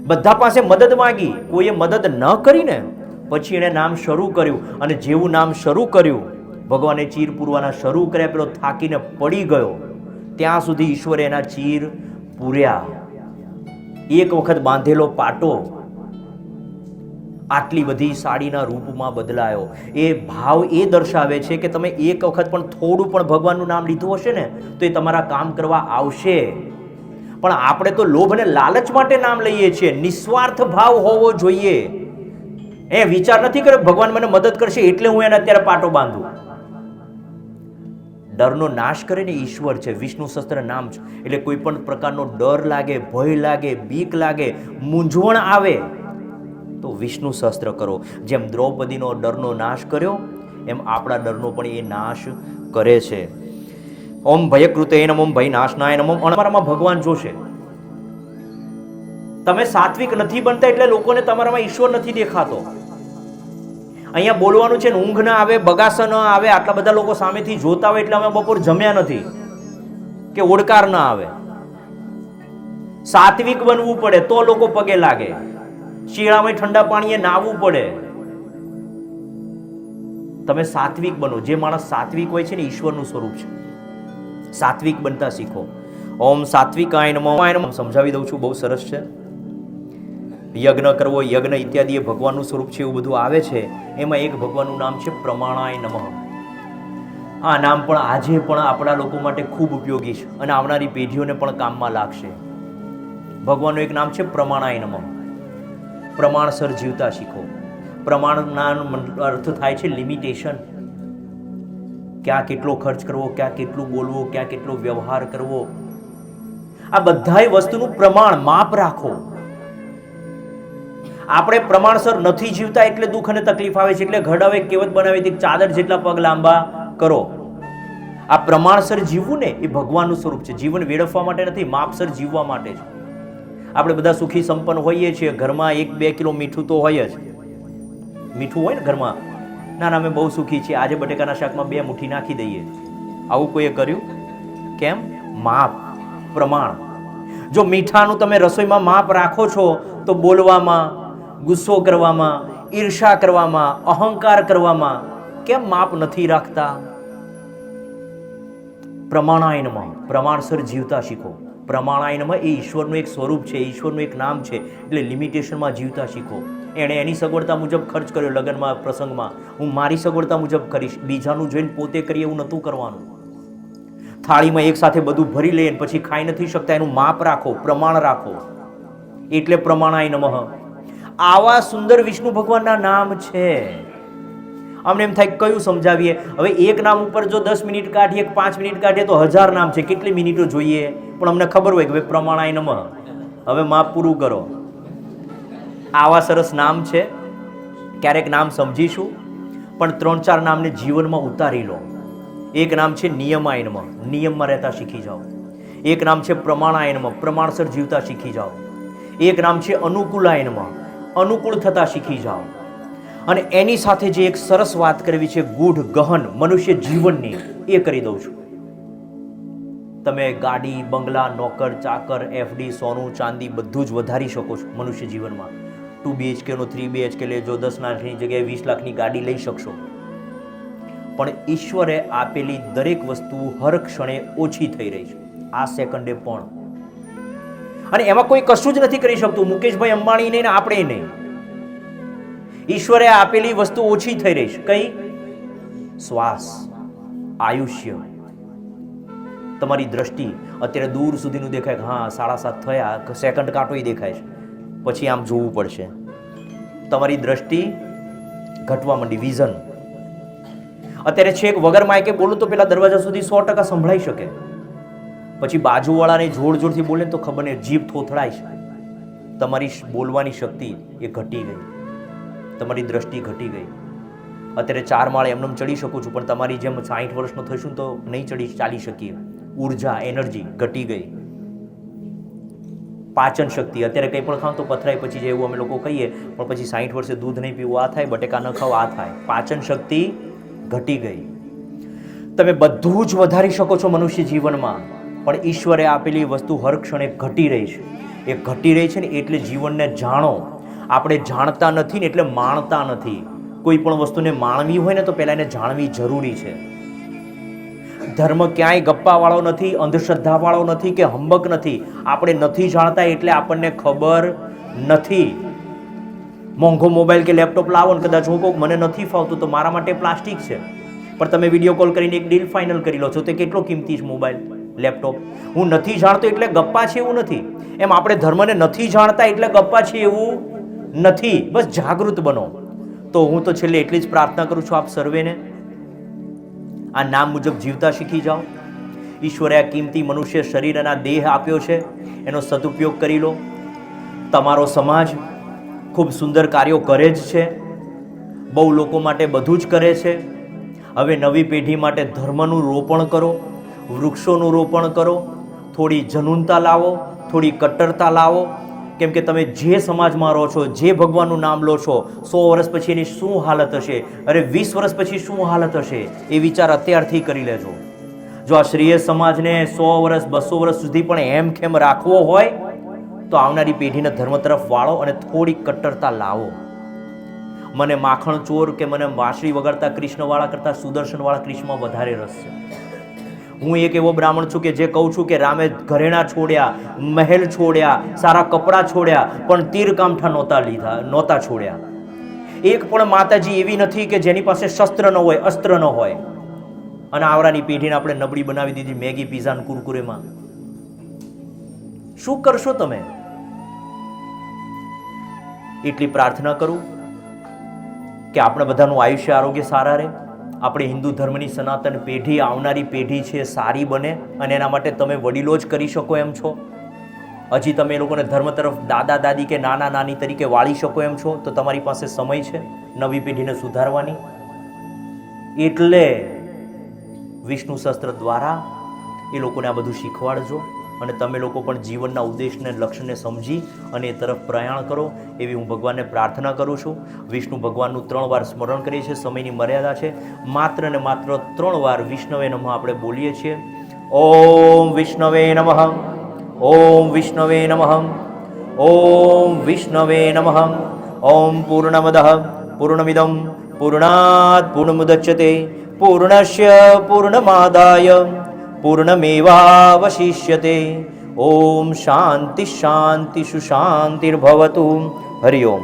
બધા પાસે મદદ માંગી, કોઈએ મદદ ન કરીને પછી એણે નામ શરૂ કર્યું. અને જેવું નામ શરૂ કર્યું, ભગવાને ચીર પૂરવાના શરૂ કર્યા. પેલો થાકીને પડી ગયો. ત્યાં સુધી ઈશ્વરે એના ચીર પૂર્યા. એક વખત બાંધેલો પાટો આટલી બધી સાડીના રૂપમાં બદલાયો. એ ભાવ એ દર્શાવે છે કે તમે એક વખત પણ થોડું પણ ભગવાનનું નામ લીધું હશે ને તો એ તમારા કામ કરવા આવશે. પણ આપણે તો લોભ અને લાલચ માટે નામ લઈએ છીએ. નિસ્વાર્થ ભાવ હોવો જોઈએ. એ વિચાર નથી કર્યો ભગવાન મને મદદ કરશે એટલે હું એને અત્યારે પાટો બાંધું. ડરનો નાશ કરે ને ઈશ્વર છે. વિષ્ણુ સહસ્ત્ર નામ છે. એટલે કોઈ પણ પ્રકારનો ડર લાગે, ભય લાગે, બીક લાગે, મૂંઝવણ આવે તો વિષ્ણુ સહસ્ત્ર કરો. જેમ દ્રૌપદીનો ડરનો નાશ કર્યો એમ આપણા ડરનો પણ એ નાશ કરે છે. ઓમ ભયકૃતે નમઃ, ઓમ ભયનાશનાય નમઃ. તમારામાં ભગવાન જોશે. તમે સાત્વિક નથી બનતા એટલે લોકોને તમારામાં ઈશ્વર નથી દેખાતો. અહીંયા બોલવાનું છે ને ઊંઘ ના આવે, બગાસા ન આવે, આટલા બધા લોકો સામેથી જોતા હોય એટલે અમે બપોર જમ્યા નથી કે ઓડકાર ના આવે. સાત્વિક બનવું પડે તો લોકો પગે લાગે. શિયાળામાં ઠંડા પાણીએ નાહવું પડે. તમે સાત્વિક બનો. જે માણસ સાત્વિક હોય છે ને ઈશ્વરનું સ્વરૂપ છે. સાત્વિક બનતા શીખો. ઓમ સાત્વિકાય નમઃ. સમજાવી દઉં છું, બહુ સરસ છે. યજ્ઞ કરવો, યજ્ઞ ઇત્યાદિ એ ભગવાનનું સ્વરૂપ છે એવું બધું આવે છે. એમાં એક ભગવાનનું નામ છે પ્રમાણાય નમઃ. આ નામ પણ આજે પણ આપણા લોકો માટે ખૂબ ઉપયોગી છે અને આવનારી પેઢીઓને પણ કામમાં લાગશે. ભગવાનનું એક નામ છે પ્રમાણાય નમઃ. પ્રમાણસર જીવતા શીખો. પ્રમાણના અર્થ થાય છે લિમિટેશન. ક્યાં કેટલો ખર્ચ કરવો, ક્યાં કેટલું બોલવું, ક્યાં કેટલો વ્યવહાર કરવો, આ બધાય વસ્તુનું પ્રમાણ, માપ રાખો. આપણે પ્રમાણસર નથી જીવતા એટલે દુઃખ અને તકલીફ આવે છે. એટલે ઘડાવે કહેવત બનાવી હતી, ચાદર જેટલા પગ લાંબા કરો. આ પ્રમાણસર જીવવું ને એ ભગવાનનું સ્વરૂપ છે. જીવન વેડફવા માટે નથી, માપસર જીવવા માટે છે. આપણે બધા સુખી સંપન્ન હોઈએ છીએ. ઘરમાં 1-2 કિલો મીઠું તો હોય જ. મીઠું હોય ને ઘરમાં, ના ના અમે બહુ સુખી છીએ, આજે બટેકાના શાકમાં 2 મુઠ્ઠી નાખી દઈએ. આવું કોઈએ કર્યું? કેમ? માપ, પ્રમાણ. જો મીઠાનું તમે રસોઈમાં માપ રાખો છો તો બોલવામાં, ગુસ્સો કરવામાં, ઈર્ષા કરવામાં, અહંકાર કરવામાં કેમ માપ નથી રાખતા? પ્રમાણાય નમઃ. પ્રમાણસર જીવતા શીખો. પ્રમાણાય નમઃ એ ઈશ્વરનું એક સ્વરૂપ છે, ઈશ્વરનું એક નામ છે. એટલે લિમિટેશનમાં જીવતા શીખો. એણે એની સગવડતા મુજબ ખર્ચ કર્યો લગ્નમાં, પ્રસંગમાં. હું મારી સગવડતા મુજબ કરીશ. બીજાનું જોઈને પોતે કરીએ એવું નહોતું કરવાનું. થાળીમાં એક સાથે બધું ભરી લઈએ પછી ખાઈ નથી શકતા, એનું માપ રાખો, પ્રમાણ રાખો. એટલે પ્રમાણાય નમઃ. આવા સુંદર વિષ્ણુ ભગવાનના નામ છે. અમને એમ થાય કયું સમજાવીએ. હવે એક નામ ઉપર જો 10 મિનિટ કાઢીએ, 5 મિનિટ કાઢીએ તો 1000 નામ છે. કેટલી મિનિટો જોઈએ? પણ અમને ખબર હોય કે ભાઈ પ્રમાણાય નમઃ. હવે માપ પૂરું કરો. આવા સરસ નામ છે. ક્યારેક નામ સમજીશું, પણ 3-4 નામને જીવનમાં ઉતારી લો. એક નામ છે નિયમાય નમઃ. નિયમમાં રહેતા શીખી જાઓ. એક નામ છે પ્રમાણાય નમઃ. પ્રમાણસર જીવતા શીખી જાઓ. એક નામ છે અનુકૂલાય નમઃ. અનુકૂળ થતા શીખી જાઓ. અને એની સાથે જે એક સરસ વાત કરવી છે ગૂઢ ગહન મનુષ્ય જીવનની, એ કરી દઉં છું. તમે ગાડી, બંગલા, નોકર, ચાકર, એફડી, સોનું, ચાંદી બધું જ વધારી શકો છો મનુષ્ય જીવનમાં. 2 BHK નો 3 BHK લેજો, 10 લાખની જગ્યાએ 20 લાખની ગાડી લઈ શકશો. પણ ઈશ્વરે આપેલી દરેક વસ્તુ હર ક્ષણે ઓછી થઈ રહી છે, આ સેકન્ડે પણ. અને એમાં કોઈ કશું જ નથી કરી શકતું. મુકેશભાઈ અંબાણી નહીં ને આપણે નહીં. ઈશ્વરે આપેલી વસ્તુ ઓછી થઈ રહી છે. કઈ? શ્વાસ, આયુષ્ય. તમારી દ્રષ્ટિ અત્યારે દૂર સુધીનું દેખાય કે હા 7:30 થયા, સેકન્ડ કાંટો દેખાય છે, પછી આમ જોવું પડશે. તમારી દ્રષ્ટિ ઘટવા માંડી, વિઝન. અત્યારે છેક વગર માઇકે બોલું તો પેલા દરવાજા સુધી 100% સંભળાઈ શકે. પછી બાજુવાળાને જોર જોરથી બોલે તો ખબર નહીં, જીભ થોથડાય છે. તમારી બોલવાની શક્તિ એ ઘટી ગઈ. તમારી દ્રષ્ટિ ઘટી ગઈ. અત્યારે 4 માળ એમનેમ ચડી શકું છું, પણ તમારી જેમ 60 વર્ષનો થઈશું તો નહીં ચાલી શકીએ. ઉર્જા, એનર્જી ઘટી ગઈ. પાચન શક્તિ, અત્યારે કંઈ પણ ખાવ તો પથરાય પછી જાય એવું અમે લોકો કહીએ, પણ પછી 60 વર્ષે દૂધ નહીં પીવું આ થાય, બટેકા ન ખાવ આ થાય. પાચન શક્તિ ઘટી ગઈ. તમે બધું જ વધારી શકો છો મનુષ્ય જીવનમાં, પણ ઈશ્વરે આપેલી વસ્તુ હર ક્ષણે ઘટી રહી છે. એ ઘટી રહી છે ને એટલે જીવનને જાણો. આપણે જાણતા નથી ને એટલે માણતા નથી. કોઈ પણ વસ્તુને માણવી હોય ને તો પહેલા એને જાણવી જરૂરી છે. ધર્મ ક્યાંય ગપ્પા વાળો નથી, અંધશ્રદ્ધા વાળો નથી કે હંબક નથી. આપણે નથી જાણતા એટલે આપણને ખબર નથી. મોંઘો મોબાઈલ કે લેપટોપ લાવો ને કદાચ હું કહું મને નથી ફાવતું તો મારા માટે પ્લાસ્ટિક છે, પણ તમે વિડીયો કોલ કરીને એક ડીલ ફાઇનલ કરી લો છો. તે કેટલો કિંમતી છે મોબાઈલ, લેપટોપ. હું નથી જાણતો એટલે ગપ્પા છે એવું નથી. એમ આપણે ધર્મને નથી જાણતા એટલે ગપ્પા છે એવું નથી. બસ જાગૃત બનો. તો હું તો છેલ્લે એટલી જ પ્રાર્થના કરું છું આપ સર્વેને, આ નામ મુજબ જીવતા શીખી જાઓ. ઈશ્વરે આ કિંમતી મનુષ્ય શરીર અને દેહ આપ્યો છે, એનો સદુપયોગ કરી લો. તમારો સમાજ ખૂબ સુંદર કાર્યો કરે જ છે, બહુ લોકો માટે બધું જ કરે છે. હવે નવી પેઢી માટે ધર્મનું રોપણ કરો, વૃક્ષોનું રોપણ કરો, થોડી જનૂનતા લાવો, થોડી કટ્ટરતા લાવો. કેમ કે તમે જે સમાજમાં રહો છો, જે ભગવાનનું નામ લો છો, 100 વર્ષ પછી એની શું હાલત હશે, અરે 20 વર્ષ પછી શું હાલત હશે, એ વિચાર અત્યારથી કરી લેજો. જો આ શ્રેય સમાજને 100 વર્ષ 200 વર્ષ સુધી પણ હેમખેમ રાખવો હોય તો આવનારી પેઢીને ધર્મ તરફ વાળો અને થોડી કટ્ટરતા લાવો. મને માખણ ચોર કે મને વાંસળી વગાડતા કૃષ્ણવાળા કરતાં સુદર્શનવાળા કૃષ્ણમાં વધારે રસ છે. હું એક એવો બ્રાહ્મણ છું કે જે કહું છું કે રામે ઘરેણા છોડ્યા, મહેલ છોડ્યા, સારા કપડાં છોડ્યા, પણ તીર કામઠા નહોતા છોડ્યા. એક પણ માતાજી એવી નથી કે જેની પાસે શસ્ત્ર ન હોય, અસ્ત્ર ન હોય. અને આવરાની પેઢીને આપણે નબળી બનાવી દીધી મેગી, પીઝા અને કુરકુરેમાં. શું કરશો તમે? એટલી પ્રાર્થના કરું કે આપણે બધાનું આયુષ્ય આરોગ્ય સારા રહે, આપણે હિન્દુ ધર્મની સનાતન પેઢી, આવનારી પેઢી છે સારી બને, અને એના માટે તમે વડીલો જ કરી શકો એમ છો. હજી તમે એ લોકોને ધર્મ તરફ દાદા દાદી કે નાના નાની તરીકે વાળી શકો એમ છો, તો તમારી પાસે સમય છે નવી પેઢીને સુધારવાની. એટલે વિષ્ણુ શસ્ત્ર દ્વારા એ લોકોને આ બધું શીખવાડજો, અને તમે લોકો પણ જીવનના ઉદ્દેશને, લક્ષ્યને સમજી અને એ તરફ પ્રયાણ કરો, એવી હું ભગવાનને પ્રાર્થના કરું છું. વિષ્ણુ ભગવાનનું 3 વાર સ્મરણ કરીએ છીએ, સમયની મર્યાદા છે, માત્ર ને માત્ર 3 વાર વિષ્ણવે નમઃ આપણે બોલીએ છીએ. ઓમ વિષ્ણવે નમઃ, ઓમ વિષ્ણવે નમઃ, ઓમ વિષ્ણવે નમઃ. ઓમ પૂર્ણમદઃ પૂર્ણમિદં પૂર્ણાત પૂર્ણમુદચ્યતે પૂર્ણસ્ય પૂર્ણમાદાય પૂર્ણમેવાવશિષ્યતે. ઓમ શાંતિ શાંતિ સુશાંતિર્ભવતુ. હરિ ઓમ.